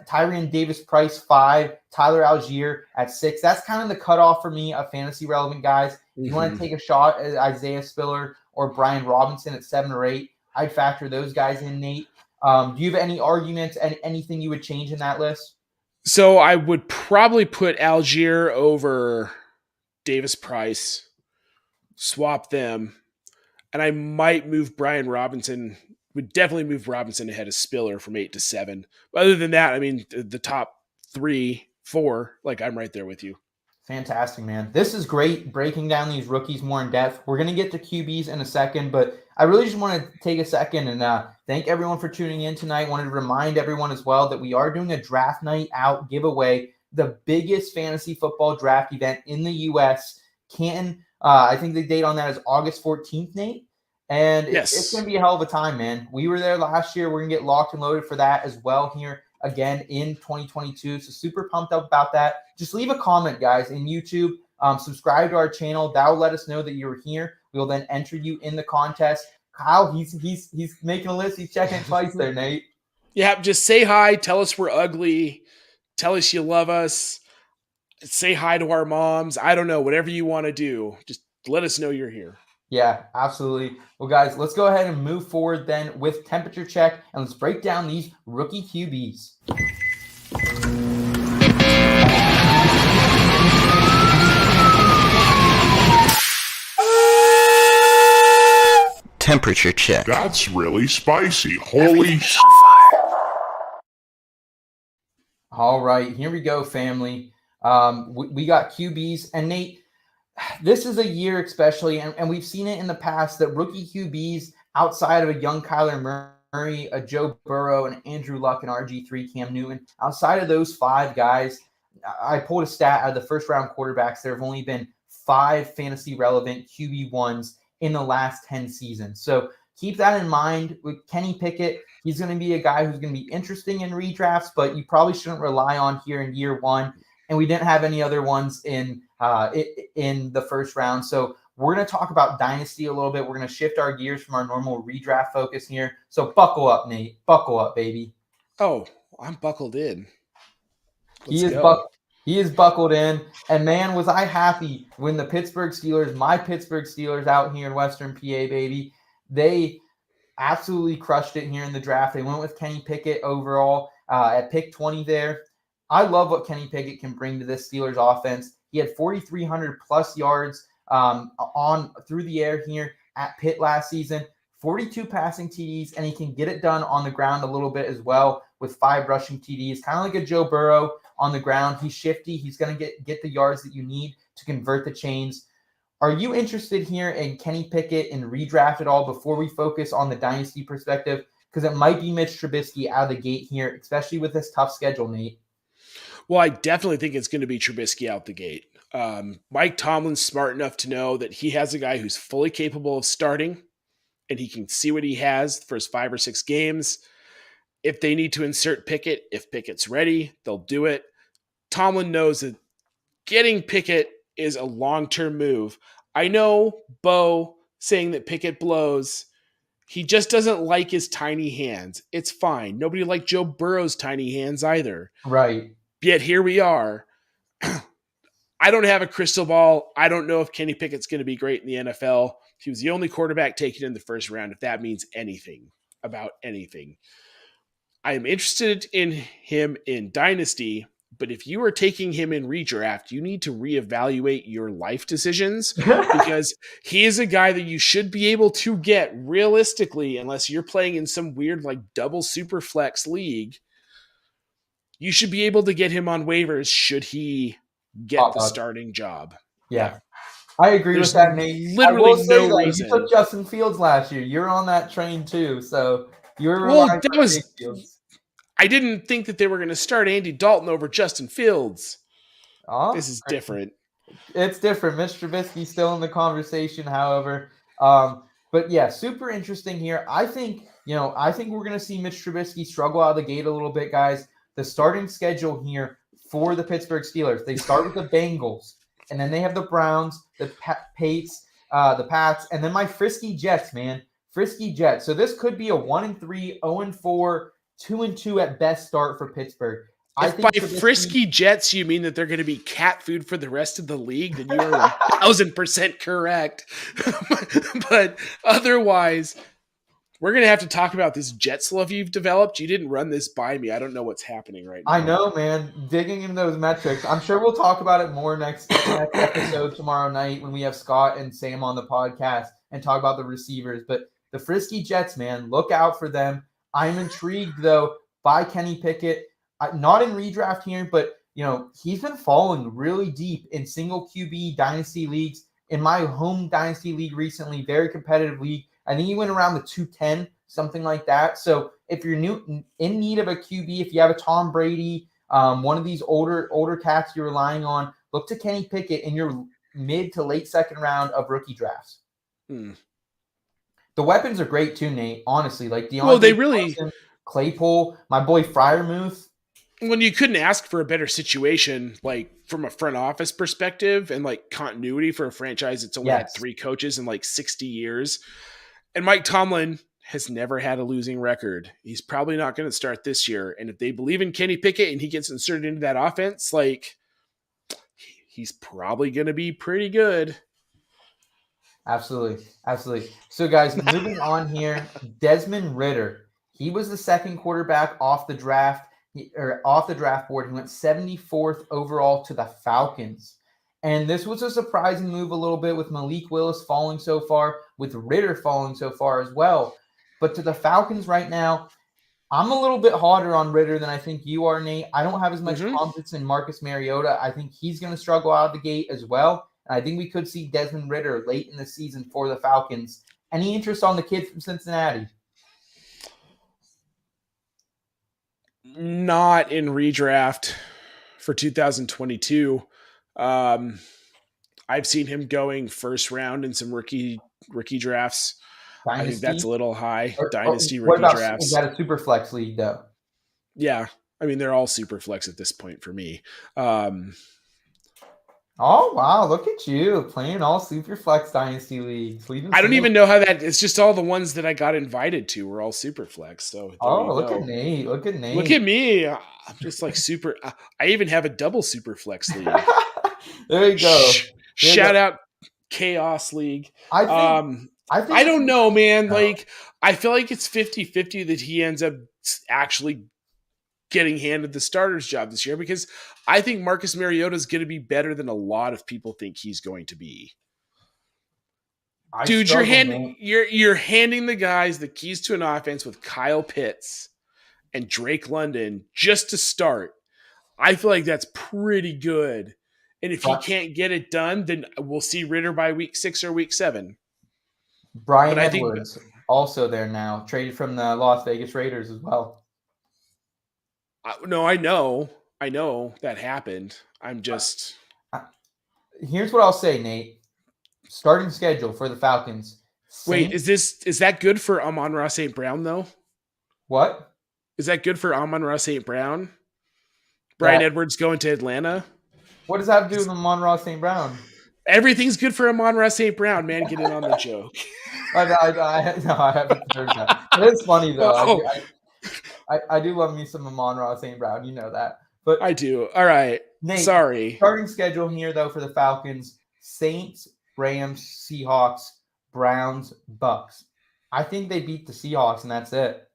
Tyrion Davis-Price 5, Tyler Algier at 6. That's kind of the cutoff for me of fantasy relevant guys. If you want to take a shot at Isaiah Spiller or Brian Robinson at 7 or 8, I'd factor those guys in, Nate. Do you have any arguments and anything you would change in that list? So I would probably put Algier over Davis-Price, swap them, and I might move Brian Robinson. Would definitely move Robinson ahead of Spiller from 8 to 7. But other than that, I mean, the top 3, 4, I'm right there with you. Fantastic, man. This is great, breaking down these rookies more in depth. We're going to get to QBs in a second, but I really just want to take a second and thank everyone for tuning in tonight. Wanted to remind everyone as well that we are doing a draft night out giveaway, the biggest fantasy football draft event in the U.S. Canton, I think the date on that is August 14th, Nate. And it's going to be a hell of a time, man. We were there last year. We're going to get locked and loaded for that as well here again in 2022. So super pumped up about that. Just leave a comment, guys, in YouTube. Subscribe to our channel. That will let us know that you're here. We will then enter you in the contest. Kyle, he's making a list. He's checking it twice there, Nate. Yeah, just say hi. Tell us we're ugly. Tell us you love us. Say hi to our moms. I don't know. Whatever you want to do, just let us know you're here. Yeah, absolutely. Well, guys, let's go ahead and move forward then with temperature check, and let's break down these rookie QBs. Temperature check. That's really spicy. Holy sh! All right, here we go, family. We got QBs, and Nate, this is a year especially, and we've seen it in the past, that rookie QBs outside of a young Kyler Murray, a Joe Burrow, and Andrew Luck, and RG3 Cam Newton, outside of those 5 guys, I pulled a stat out of the first round quarterbacks. There have only been 5 fantasy relevant QB1s in the last 10 seasons. So keep that in mind with Kenny Pickett. He's going to be a guy who's going to be interesting in redrafts, but you probably shouldn't rely on here in year 1. And we didn't have any other ones in the first round. So we're going to talk about Dynasty a little bit. We're going to shift our gears from our normal redraft focus here. So buckle up, Nate. Buckle up, baby. Oh, I'm buckled in. He is buckled in. And man, was I happy when the Pittsburgh Steelers, my Pittsburgh Steelers out here in Western PA, baby, they absolutely crushed it here in the draft. They went with Kenny Pickett overall at pick 20 there. I love what Kenny Pickett can bring to this Steelers offense. He had 4,300 plus yards on through the air here at Pitt last season, 42 passing TDs, and he can get it done on the ground a little bit as well with 5 rushing TDs, kind of like a Joe Burrow on the ground. He's shifty. He's going to get the yards that you need to convert the chains. Are you interested here in Kenny Pickett in redraft at all before we focus on the dynasty perspective? Because it might be Mitch Trubisky out of the gate here, especially with this tough schedule, Nate. Well, I definitely think it's going to be Trubisky out the gate. Mike Tomlin's smart enough to know that he has a guy who's fully capable of starting, and he can see what he has for his 5 or 6 games. If they need to insert Pickett, if Pickett's ready, they'll do it. Tomlin knows that getting Pickett is a long-term move. I know Bo saying that Pickett blows. He just doesn't like his tiny hands. It's fine. Nobody liked Joe Burrow's tiny hands either. Right. Yet here we are. I don't have a crystal ball. I don't know if Kenny Pickett's going to be great in the NFL. He was the only quarterback taken in the first round, if that means anything about anything. I am interested in him in Dynasty, but if you are taking him in redraft, you need to reevaluate your life decisions because he is a guy that you should be able to get realistically, unless you're playing in some weird like double super flex league. You should be able to get him on waivers should he get the starting job. Yeah. I agree with that, Nate. Literally no reason. You took Justin Fields last year. You're on that train too, so you're I didn't think that they were going to start Andy Dalton over Justin Fields. This is different. It's different. Mitch Trubisky's still in the conversation, however. But yeah, super interesting here. I think we're going to see Mitch Trubisky struggle out of the gate a little bit, guys. The starting schedule here for the Pittsburgh Steelers, they start with the Bengals, and then they have the Browns, the Pats, and then my Frisky Jets, man. Frisky Jets. So this could be a 1-3, 0-4, 2-2 at best start for Pittsburgh. If by Frisky Jets you mean that they're going to be cat food for the rest of the league, then you are 1,000% correct. But otherwise, we're going to have to talk about this Jets love you've developed. You didn't run this by me. I don't know what's happening right now. I know, man. Digging into those metrics. I'm sure we'll talk about it more next episode tomorrow night when we have Scott and Sam on the podcast and talk about the receivers. But the Frisky Jets, man, look out for them. I'm intrigued, though, by Kenny Pickett. Not in redraft here, but, he's been falling really deep in single QB dynasty leagues. In my home dynasty league recently, very competitive league, I think he went around the 210, something like that. So if you're in need of a QB, if you have a Tom Brady, one of these older cats you're relying on, look to Kenny Pickett in your mid to late second round of rookie drafts. The weapons are great too, Nate. Honestly, like Claypool, my boy Freiermuth. when you couldn't ask for a better situation, like from a front office perspective and like continuity for a franchise that's only had Yes. 3 coaches in like 60 years. And Mike Tomlin has never had a losing record. He's probably not going to start this year. And if they believe in Kenny Pickett and he gets inserted into that offense, like he's probably going to be pretty good. Absolutely. Absolutely. So, guys, moving on here, Desmond Ridder. He was the second quarterback off the draft board. He went 74th overall to the Falcons. And this was a surprising move a little bit with Malik Willis falling so far, with Ridder falling so far as well. But to the Falcons right now, I'm a little bit harder on Ridder than I think you are, Nate. I don't have as much confidence in Marcus Mariota. I think he's going to struggle out of the gate as well. And I think we could see Desmond Ridder late in the season for the Falcons. Any interest on the kid from Cincinnati? Not in redraft for 2022. I've seen him going first round in some rookie drafts. Dynasty? I think that's a little high. Dynasty what rookie about, drafts. Is that a super flex league, though? Yeah. I mean, they're all super flex at this point for me. Oh, wow. Look at you playing all super flex dynasty leagues. I don't even know how that – it's just all the ones that I got invited to were all super flex. So look at Nate. Look at Nate. Look at me. I'm just like super – I even have a double super flex league. There you go. Shout out Chaos League. I don't know, man. Like, I feel like it's 50-50 that he ends up actually getting handed the starter's job this year, because I think Marcus Mariota is going to be better than a lot of people think he's going to be. Dude, you're handing the guys the keys to an offense with Kyle Pitts and Drake London just to start. I feel like that's pretty good. And if he can't get it done, then we'll see Ridder by week 6 or week 7. Brian Edwards also there now, traded from the Las Vegas Raiders as well. No, I know that happened. I'm just. Here's what I'll say, Nate. Starting schedule for the Falcons. Wait, is that good for Amon-Ra St. Brown though? What? Is that good for Amon-Ra St. Brown? Brian Edwards going to Atlanta? What does that have to do with Amon-Ra St. Brown? Everything's good for Amon-Ra St. Brown, man. Get in on the joke. I haven't heard that. It is funny though. I do love me some Amon-Ra St. Brown. You know that. But I do. All right. Nate, sorry. Starting schedule here though for the Falcons: Saints, Rams, Seahawks, Browns, Bucks. I think they beat the Seahawks and that's it.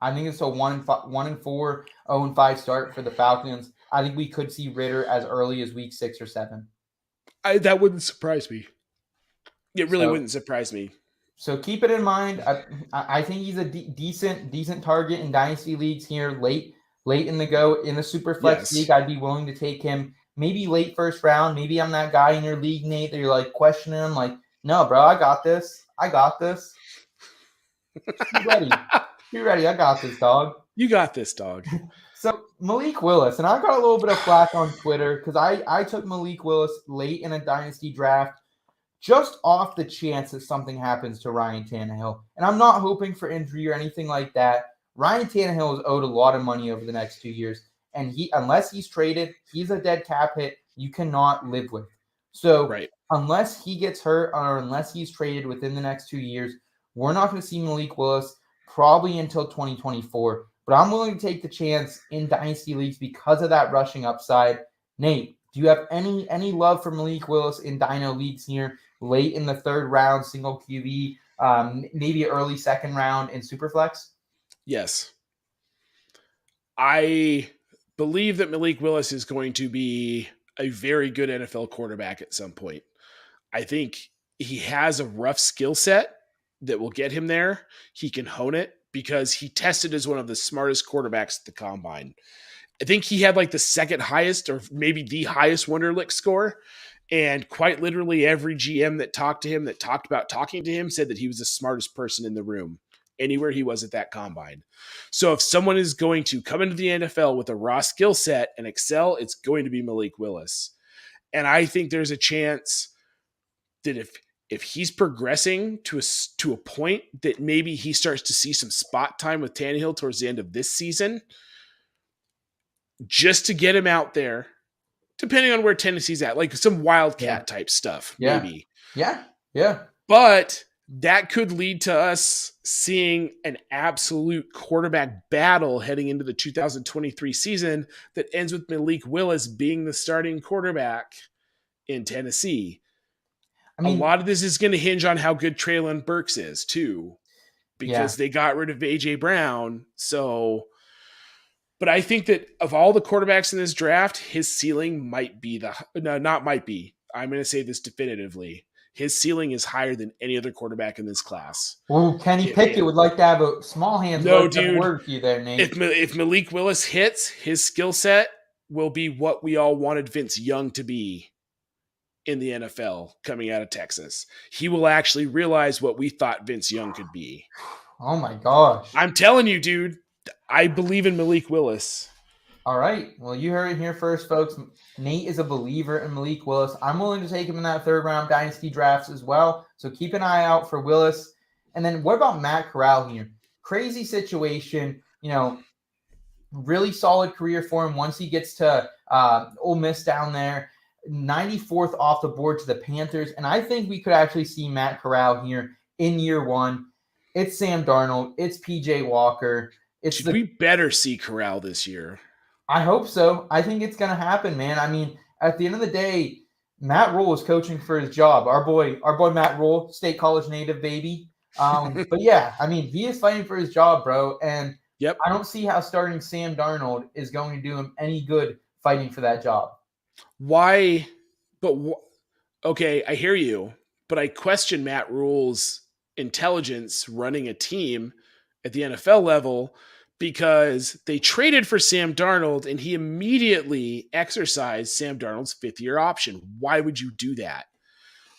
I think it's a 1-4, 0-5 start for the Falcons. I think we could see Ridder as early as week 6 or 7. That wouldn't surprise me. It really wouldn't surprise me. So keep it in mind. I think he's a decent target in dynasty leagues here late in the super flex league. I'd be willing to take him maybe late first round. Maybe I'm that guy in your league, Nate, that you're like questioning him. Like, no, bro, I got this. Be ready. I got this, dog. You got this, dog. So Malik Willis, and I got a little bit of flack on Twitter because I took Malik Willis late in a dynasty draft, just off the chance that something happens to Ryan Tannehill. And I'm not hoping for injury or anything like that. Ryan Tannehill is owed a lot of money over the next 2 years. And unless he's traded, he's a dead cap hit you cannot live with. So unless he gets hurt or unless he's traded within the next 2 years, we're not going to see Malik Willis probably until 2024. But I'm willing to take the chance in dynasty leagues because of that rushing upside. Nate, do you have any love for Malik Willis in dyno leagues here late in the 3rd round, single QB, maybe early 2nd round in Superflex? Yes. I believe that Malik Willis is going to be a very good NFL quarterback at some point. I think he has a rough skill set that will get him there. He can hone it because he tested as one of the smartest quarterbacks at the combine. I think he had like the 2nd highest or maybe the highest Wonderlic score. And quite literally every GM that talked about talking to him said that he was the smartest person in the room anywhere he was at that combine. So if someone is going to come into the NFL with a raw skill set and excel, it's going to be Malik Willis. And I think there's a chance that if he's progressing to a point that maybe he starts to see some spot time with Tannehill towards the end of this season, just to get him out there, depending on where Tennessee's at, like some wildcat type stuff, maybe. Yeah. But that could lead to us seeing an absolute quarterback battle heading into the 2023 season that ends with Malik Willis being the starting quarterback in Tennessee. I mean, a lot of this is going to hinge on how good Traylon Burks is too, because they got rid of AJ Brown. So, but I think that of all the quarterbacks in this draft, his ceiling might be not might be. I'm going to say this definitively. His ceiling is higher than any other quarterback in this class. Well, Kenny Pickett would like to have a small hands. No, dude. Word for you there, Nate. If Malik Willis hits, his skill set will be what we all wanted Vince Young to be in the NFL coming out of Texas. He will actually realize what we thought Vince Young could be. Oh my gosh. I'm telling you, dude, I believe in Malik Willis. All right. Well, you heard it here first, folks. Nate is a believer in Malik Willis. I'm willing to take him in that third round dynasty drafts as well. So keep an eye out for Willis. And then what about Matt Corral here? Crazy situation, really solid career for him once he gets to Ole Miss down there. 94th off the board to the Panthers. And I think we could actually see Matt Corral here in year one. It's Sam Darnold. It's PJ Walker. We better see Corral this year. I hope so. I think it's going to happen, man. I mean, at the end of the day, Matt Rule is coaching for his job. Our boy Matt Rule, State College native, baby. But yeah, I mean, he is fighting for his job, bro. And I don't see how starting Sam Darnold is going to do him any good fighting for that job. Why? Okay, I hear you, but I question Matt Rule's intelligence running a team at the NFL level, because they traded for Sam Darnold and he immediately exercised Sam Darnold's fifth-year option. Why would you do that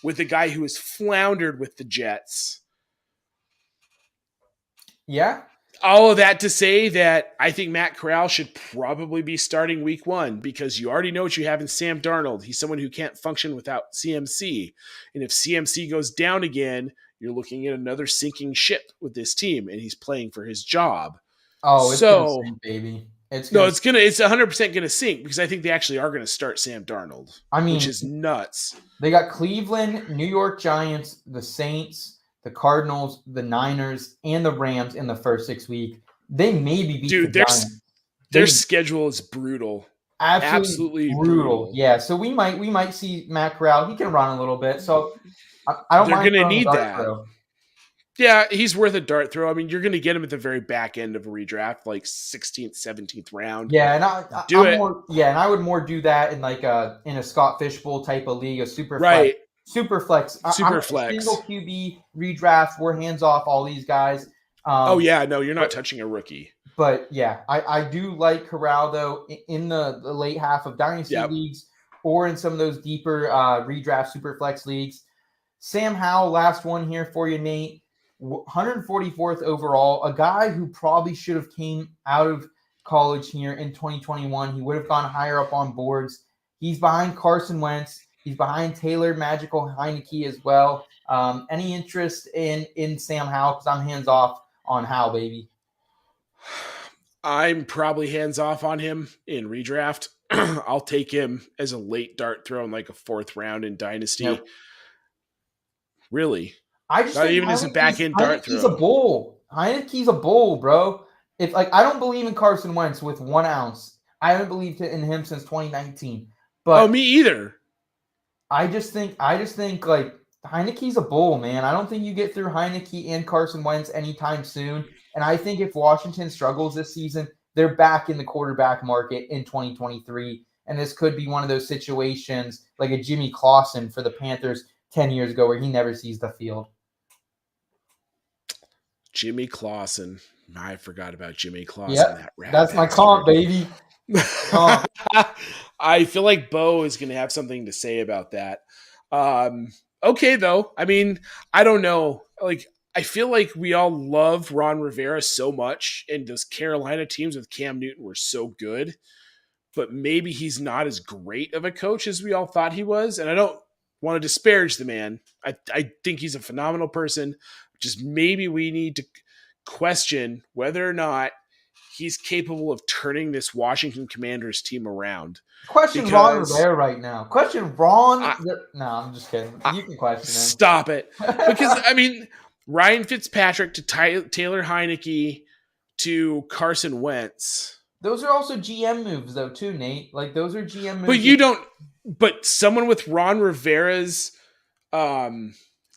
with a guy who has floundered with the Jets? Yeah. All of that to say that I think Matt Corral should probably be starting week one, because you already know what you have in Sam Darnold. He's someone who can't function without CMC. And if CMC goes down again, you're looking at another sinking ship with this team, and he's playing for his job. Oh, it's gonna sink, baby. It's 100% gonna sink, because I think they actually are gonna start Sam Darnold. Which is nuts. They got Cleveland, New York Giants, the Saints, the Cardinals, the Niners, and the Rams in the first 6 weeks. They maybe beat the Giants. Their schedule is brutal. Absolutely brutal. Yeah, so we might see Matt Corral. He can run a little bit, so I don't mind. They're gonna need that. Throw. Yeah, he's worth a dart throw. I mean, you're going to get him at the very back end of a redraft, like 16th, 17th round. Yeah, and I would more do that in like in a Scott Fishbowl type of league, a super flex. Super flex. Super flex. Single QB redraft. We're hands off all these guys. You're not touching a rookie. But yeah, I do like Corral though in the late half of dynasty leagues, or in some of those deeper redraft super flex leagues. Sam Howell, last one here for you, Nate. 144th overall, a guy who probably should have came out of college here in 2021. He would have gone higher up on boards. He's behind Carson Wentz. He's behind Taylor Magical Heineke as well. Any interest in Sam Howell? Because I'm hands off on Howell, baby. I'm probably hands off on him in redraft. I'll take him as a late dart throw in like a fourth round in dynasty. Yep. Really. I just not even as a back end dart throw. He's a bull. Heineke's a bull, bro. If I don't believe in Carson Wentz with 1 ounce. I haven't believed in him since 2019. But me either. I just think like Heineke's a bull, man. I don't think you get through Heineke and Carson Wentz anytime soon. And I think if Washington struggles this season, they're back in the quarterback market in 2023. And this could be one of those situations like a Jimmy Clausen for the Panthers 10 years ago where he never sees the field. Jimmy Clausen. I forgot about Jimmy Clausen. Yep, that's my comp, baby. Comp. I feel like Bo is going to have something to say about that. Okay, though. I mean, I don't know. Like, I feel like we all love Ron Rivera so much, and those Carolina teams with Cam Newton were so good, but maybe he's not as great of a coach as we all thought he was. And I don't want to disparage the man. I think he's a phenomenal person. Just maybe we need to question whether or not he's capable of turning this Washington Commanders team around. Question Ron Rivera right now. Question Ron. No, I'm just kidding. You can question him. Stop it. Because, I mean, Ryan Fitzpatrick to Taylor Heineke to Carson Wentz. Those are also GM moves, though, too, Nate. Like, those are GM moves. But you don't – but someone with Ron Rivera's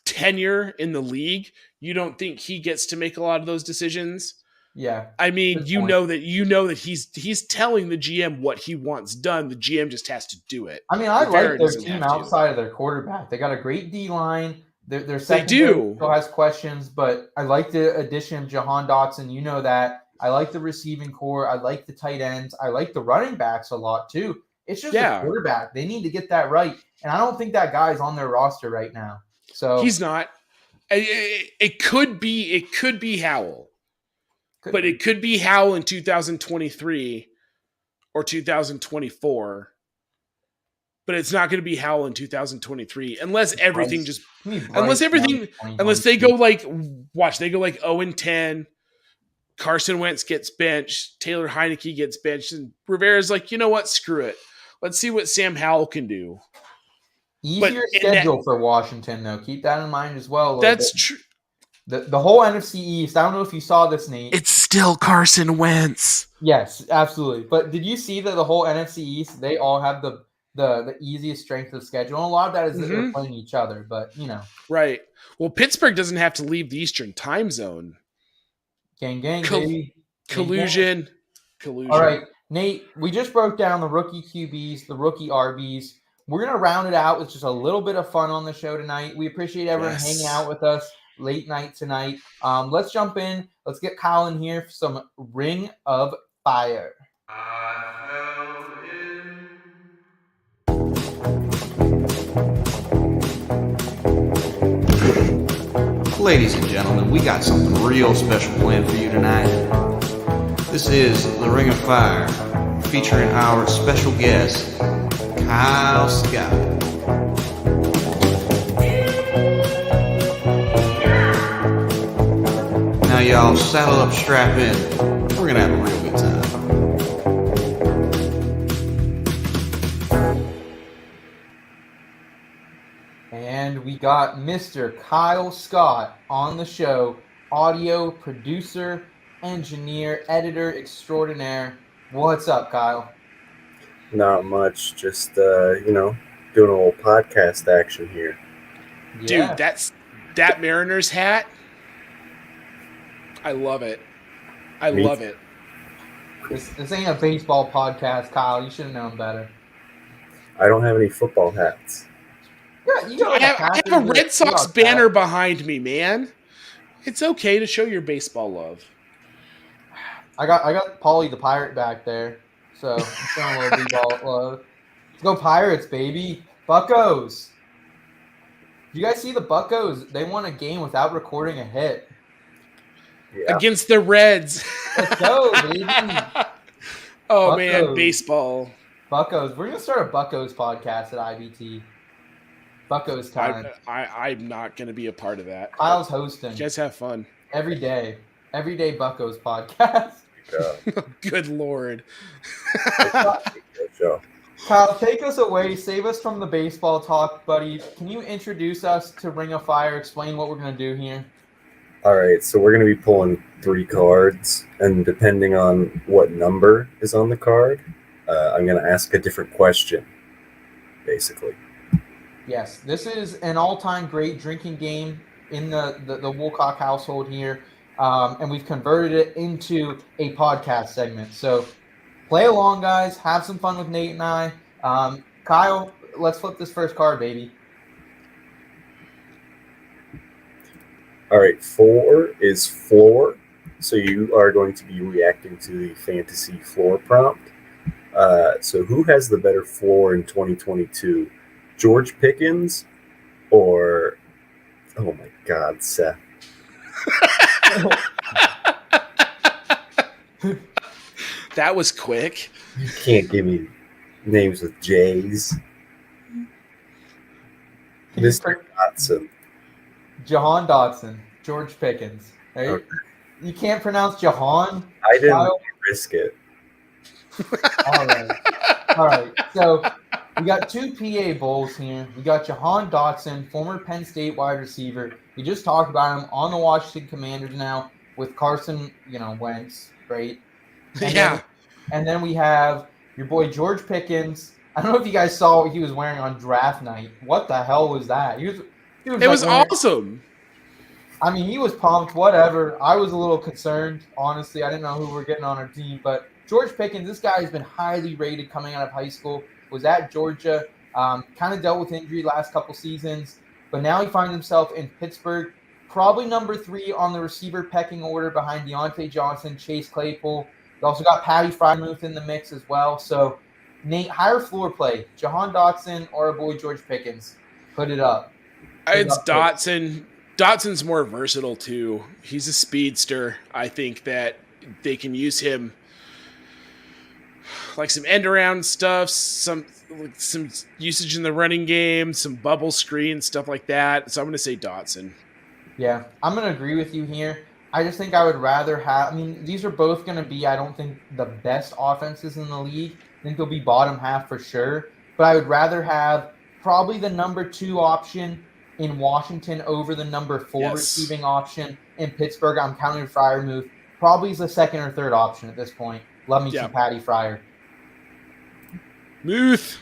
tenure in the league, you don't think he gets to make a lot of those decisions? Yeah. I mean, you know that he's telling the GM what he wants done. The GM just has to do it. I mean, I like their team outside of their quarterback. They got a great D-line. Their secondary still has questions, but I like the addition of Jahan Dotson. You know that. I like the receiving core. I like the tight ends. I like the running backs a lot, too. It's just a quarterback. They need to get that right. And I don't think that guy's on their roster right now. So he's not. It could be Howell. But it could be Howell in 2023 or 2024. But it's not going to be Howell in 2023 unless everything unless they go like 0-10. Carson Wentz gets benched, Taylor Heineke gets benched, and Rivera's like, you know what? Screw it. Let's see what Sam Howell can do. Easier schedule for Washington, though. Keep that in mind as well. That's true. The whole NFC East, I don't know if you saw this, Nate. It's still Carson Wentz. Yes, absolutely. But did you see that the whole NFC East, they all have the easiest strength of schedule? And a lot of that is that they're playing each other, but, you know. Right. Well, Pittsburgh doesn't have to leave the Eastern time zone. Gang, baby. Collusion. All right, Nate, we just broke down the rookie QBs, the rookie RBs. We're going to round it out with just a little bit of fun on the show tonight. We appreciate everyone hanging out with us late night tonight. Let's jump in. Let's get Kyle in here for some Ring of Fire. Ladies and gentlemen, we got something real special planned for you tonight. This is the Ring of Fire, featuring our special guest, Kyle Scott. Now y'all saddle up, strap in. We're gonna have a real good time. And we got Mr. Kyle Scott on the show, audio producer, engineer, editor extraordinaire. What's up, Kyle? Not much, just doing a little podcast action here. Yeah. Dude, that Mariners hat. I love it. I love it. This ain't a baseball podcast, Kyle. You should have known better. I don't have any football hats. Yeah, you got I have a Red Sox banner behind me, man. It's okay to show your baseball love. I got Paulie the Pirate back there, so I'm showing a little baseball love. Let's go Pirates, baby. Buccos. Did you guys see the Buccos? They won a game without recording a hit. Yeah. Against the Reds. Let's go, baby. Oh, Buccos. man, baseball. Buccos. We're going to start a Buccos podcast at IBT. Buccos time. I'm not going to be a part of that. Kyle's hosting. You guys have fun. Every day. Every day Buccos podcast. Good Lord. Kyle, take us away. Save us from the baseball talk, buddy. Can you introduce us to Ring of Fire? Explain what we're going to do here. All right, so we're going to be pulling 3 cards, and depending on what number is on the card, I'm going to ask a different question, basically. Yes, this is an all-time great drinking game in the Woolcock household here, and we've converted it into a podcast segment. So play along, guys. Have some fun with Nate and I. Kyle, let's flip this first card, baby. All right, 4 is floor. So you are going to be reacting to the fantasy floor prompt. So who has the better floor in 2022? George Pickens or, oh my God, Seth? That was quick. You can't give me names with J's. Mr. Dotson. Jahan Dotson, George Pickens. Right? You can't pronounce Jahan? I didn't Kyle? risk it. All right. All right. So we got two PA Bowls here. We got Jahan Dotson, former Penn State wide receiver. We just talked about him on the Washington Commanders now with Carson, Wentz, right? And Yeah. then we have your boy George Pickens. I don't know if you guys saw what he was wearing on draft night. What the hell was that? He was It was wearing, awesome. I mean, he was pumped, whatever. I was a little concerned, honestly. I didn't know who we were getting on our team. But George Pickens, this guy has been highly rated coming out of high school, was at Georgia, kind of dealt with injury last couple seasons. But now he finds himself in Pittsburgh, probably number 3 on the receiver pecking order behind Deontay Johnson, Chase Claypool. You also got Patty Frymuth in the mix as well. So, Nate, higher floor play, Jahan Dotson or a boy George Pickens? Put it up. It's Dotson. Dotson's more versatile too. He's a speedster. I think that they can use him like some end around stuff, some usage in the running game, some bubble screen, stuff like that. So I'm going to say Dotson. Yeah, I'm going to agree with you here. I just think I would rather have, these are both going to be, I don't think, the best offenses in the league. I think they'll be bottom half for sure. But I would rather have probably the number 2 option in Washington over the number 4 receiving option in Pittsburgh. I'm counting Fryermuth. Probably is the second or third option at this point. Love me some Patty Fryer. Muth.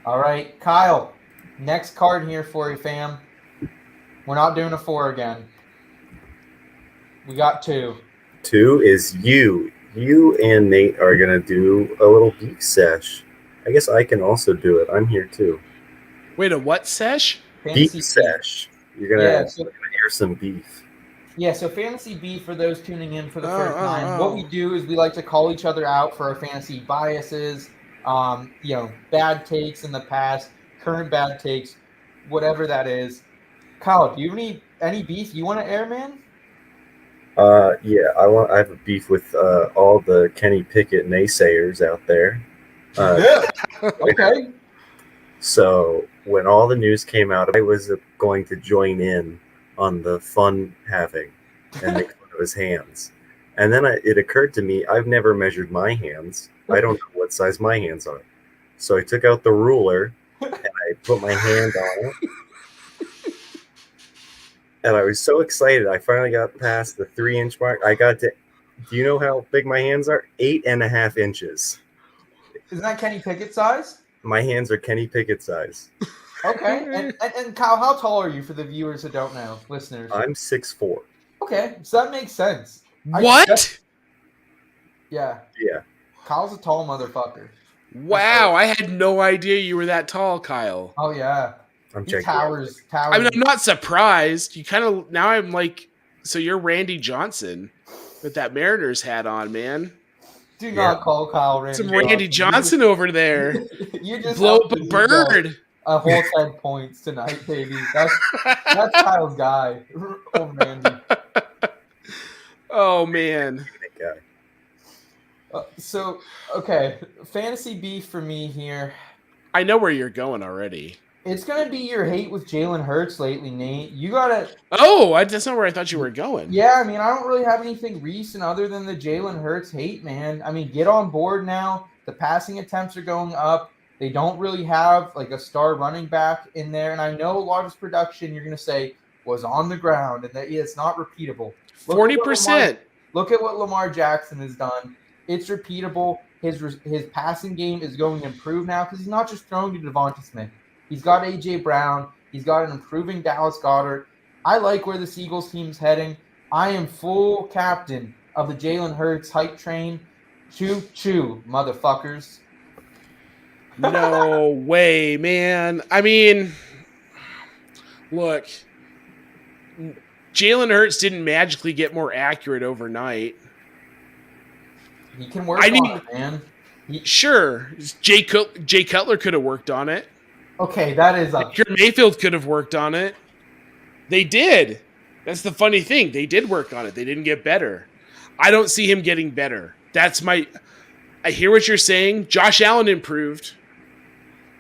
All right, Kyle. Next card here for you, fam. We're not doing a 4 again. We got 2. 2 is you. You and Nate are going to do a little beef sesh. I guess I can also do it. I'm here too. Wait, a what sesh? Beef sesh. You're going to air some beef. Yeah, so fantasy beef, for those tuning in for the first time, what we do is we like to call each other out for our fantasy biases, bad takes in the past, current bad takes, whatever that is. Kyle, do you have any beef you want to air, man? Yeah, I have a beef with all the Kenny Pickett naysayers out there. Okay. So when all the news came out, I was going to join in on the fun having and make fun of his hands. And then it occurred to me, I've never measured my hands. I don't know what size my hands are. So I took out the ruler and I put my hand on it. And I was so excited. I finally got past the 3-inch mark. I got to, do you know how big my hands are? 8.5 inches. Isn't that Kenny Pickett size? My hands are Kenny Pickett size. Okay. And Kyle, how tall are you for the viewers that don't know, listeners? I'm 6'4". Okay, so that makes sense. What? Yeah. Yeah. Kyle's a tall motherfucker. Wow, I had no idea you were that tall, Kyle. Oh, yeah. I'm He checking. towers. I mean, I'm not surprised. You kind of, now I'm like, so you're Randy Johnson with that Mariners hat on, man. Do not call Kyle Randy Some Randy Johnson over there. You just blow up a bird. A whole 10 points tonight, baby. That's Kyle's guy. Oh, Randy. Oh, man. That guy. Okay, fantasy beef for me here. I know where you're going already. It's going to be your hate with Jalen Hurts lately, Nate. You got to... Oh, that's not where I thought you were going. Yeah, I mean, I don't really have anything recent other than the Jalen Hurts hate, man. I mean, get on board now. The passing attempts are going up. They don't really have, like, a star running back in there. And I know a lot of his production, you're going to say, was on the ground, and that it's not repeatable. 40%. Look at what Lamar Jackson has done. It's repeatable. His passing game is going to improve now because he's not just throwing to Devonta Smith. He's got A.J. Brown. He's got an improving Dallas Goedert. I like where the Eagles team's heading. I am full captain of the Jalen Hurts hype train. Choo-choo, motherfuckers. No way, man. I mean, look, Jalen Hurts didn't magically get more accurate overnight. He can work on it, man. Sure, Jay Cutler could have worked on it. Okay, that is Baker Mayfield could have worked on it. They did. That's the funny thing. They did work on it. They didn't get better. I don't see him getting better. I hear what you're saying. Josh Allen improved.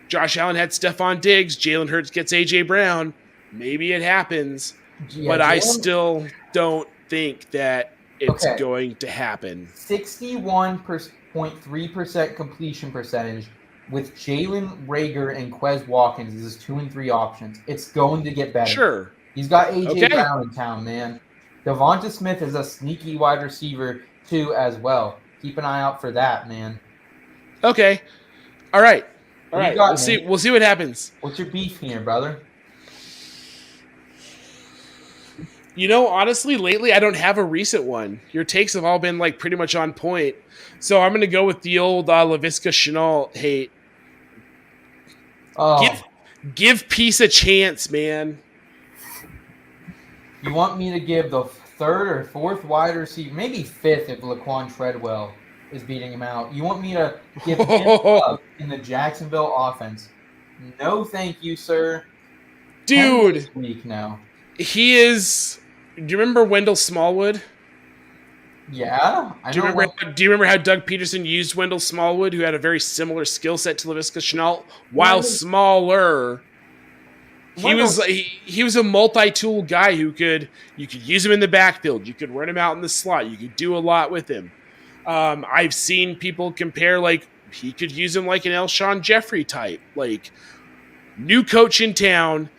Josh Allen had Stephon Diggs. Jalen Hurts gets A.J. Brown. Maybe it happens. Yeah, but I still don't think that it's Okay. going to happen. 61.3% completion percentage with Jalen Rager and Quez Watkins as his 2 and 3 options. It's going to get better. Sure. He's got A.J. Okay. Brown in town, man. Devonta Smith is a sneaky wide receiver, too, as well. Keep an eye out for that, man. Okay. All right. All What you right. got, We'll see. Nate? We'll see what happens. What's your beef here, brother? You know, honestly, lately I don't have a recent one. Your takes have all been like pretty much on point. So I'm going to go with the old LaVisca Chenault hate. Oh, Give peace a chance, man. you want me to give the third or fourth wide receiver, maybe fifth if Laquan Treadwell is beating him out. You want me to give him up in the Jacksonville offense? No, thank you, sir. Dude, This week now. he is. Do you remember Wendell Smallwood? Yeah, Do you remember how Doug Peterson used Wendell Smallwood, who had a very similar skill set to LaVisca Chenault, while smaller? He was a multi-tool guy who you could use him in the backfield, you could run him out in the slot, you could do a lot with him. I've seen people compare like he could use him like an Alshon Jeffrey type, like new coach in town.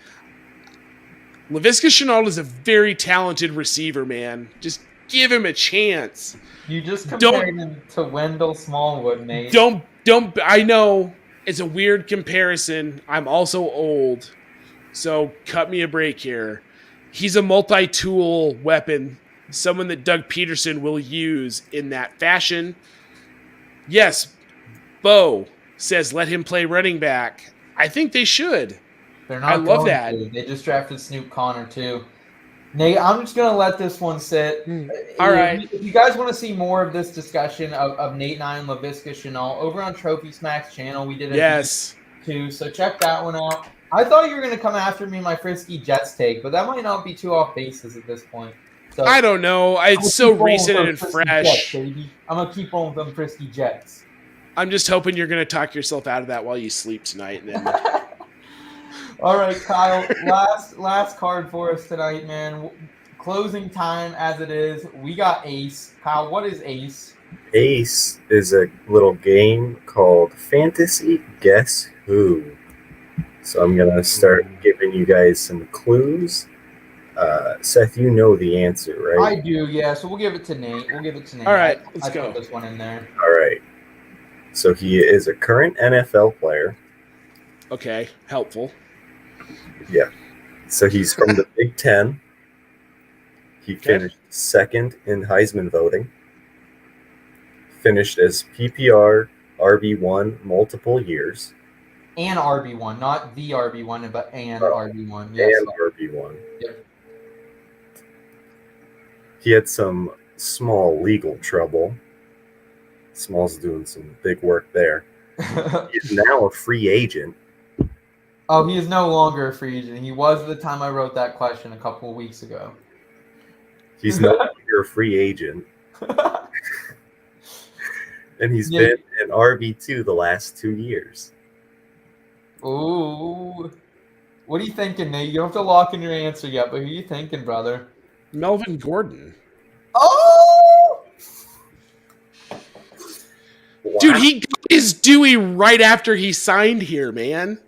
LaVisca Chenault is a very talented receiver, man. Just give him a chance. You just compared him to Wendell Smallwood, Nate. Don't. I know it's a weird comparison. I'm also old, so cut me a break here. He's a multi-tool weapon, someone that Doug Peterson will use in that fashion. Yes, Bo says let him play running back. I think they should. They're not. I love that. They just drafted Snoop Connor too. Nate, I'm just gonna let this one sit. All right. If you guys want to see more of this discussion of Nate and I and LaVisca Chenault over on Trophy Smacks channel, we did a too. So check that one out. I thought you were gonna come after me my Frisky Jets take, but that might not be too off basis at this point. So I don't know. It's so recent and fresh. Jets, baby. I'm gonna keep rolling with them Frisky Jets. I'm just hoping you're gonna talk yourself out of that while you sleep tonight, and then. All right, Kyle. Last card for us tonight, man. Closing time as it is. We got Ace. Kyle, what is Ace? Ace is a little game called Fantasy Guess Who. So I'm gonna start giving you guys some clues. Seth, you know the answer, right? I do, yeah. So we'll give it to Nate. All right, let's go. Put this one in there. All right. So he is a current NFL player. Okay, helpful. Yeah. So he's from the Big Ten. He finished second in Heisman voting. Finished as PPR RB1 multiple years. And RB1, not the RB1, but RB1. Yes. And RB1. Yep. He had some small legal trouble. Small's doing some big work there. He's now a free agent. Oh, he is no longer a free agent. He was at the time I wrote that question a couple of weeks ago. He's no longer a free agent. And he's been an RB2 the last 2 years. Ooh. What are you thinking, Nate? You don't have to lock in your answer yet, but who are you thinking, brother? Melvin Gordon. Oh! Wow. Dude, he got his Dewey right after he signed here, man.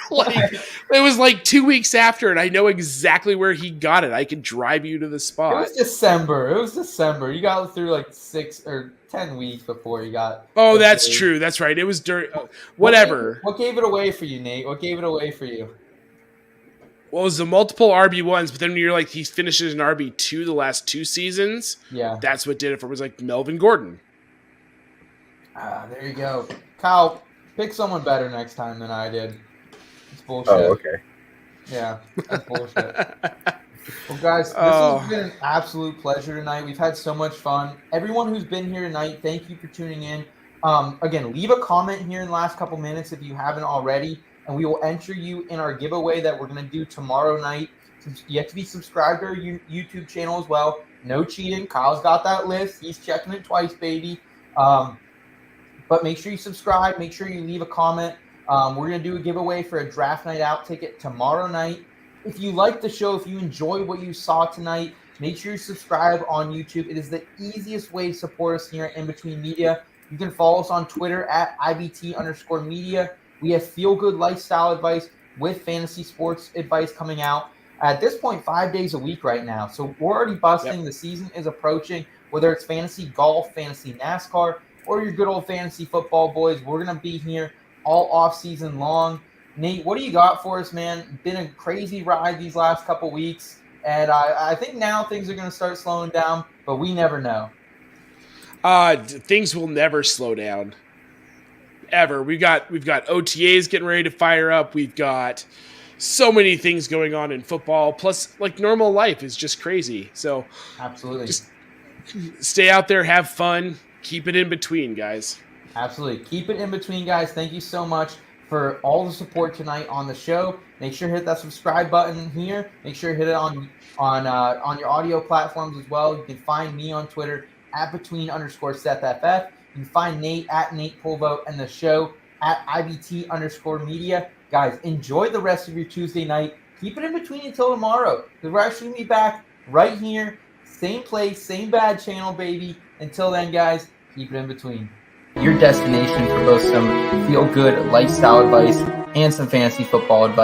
Like it was like 2 weeks after, and I know exactly where he got it. I could drive you to the It spot. was December. You got through like 6 or 10 weeks before you got. Oh, that's true. That's right. It was during whatever. What gave it away for you, Nate? What gave it away for you? Well, it was the multiple RB1s, but then when you're like he finishes an RB2 the last 2 seasons. Yeah. That's what did it for. It was like Melvin Gordon. There you go. Kyle, pick someone better next time than I did. It's bullshit. Oh, okay. Yeah, that's bullshit. Well, guys, this has been an absolute pleasure tonight. We've had so much fun. Everyone who's been here tonight, thank you for tuning in. Again, leave a comment here in the last couple minutes if you haven't already, and we will enter you in our giveaway that we're going to do tomorrow night. You have to be subscribed to our YouTube channel as well. No cheating. Kyle's got that list. He's checking it twice, baby. But make sure you subscribe. Make sure you leave a comment. We're going to do a giveaway for a Draft Night Out ticket tomorrow night. If you like the show, if you enjoy what you saw tonight, Make sure you subscribe on YouTube. It is the easiest way to support us here at In Between Media. You can follow us on Twitter at IBT_media. We have feel-good lifestyle advice with fantasy sports advice coming out. At this point, 5 days a week right now. So we're already busting. Yep. The season is approaching. Whether it's fantasy golf, fantasy NASCAR, or your good old fantasy football, boys, we're going to be here all off season long. Nate, what do you got for us, man? Been a crazy ride these last couple weeks, and I think now things are going to start slowing down, but we never know. Things will never slow down, ever. We've got OTAs getting ready to fire up. We've got so many things going on in football. Plus, like, normal life is just crazy. So Absolutely. Just stay out there, have fun, keep it in between, guys. Absolutely. Keep it in between, guys. Thank you so much for all the support tonight on the show. Make sure to hit that subscribe button here. Make sure to hit it on your audio platforms as well. You can find me on Twitter at @between_SethFF. You can find Nate at Nate Pulvo and the show at IBT_media. Guys, enjoy the rest of your Tuesday night. Keep it in between until tomorrow, because we're actually going to be back right here, same place, same bad channel, baby. Until then, guys, keep it in between. Your destination for both some feel-good lifestyle advice and some fantasy football advice.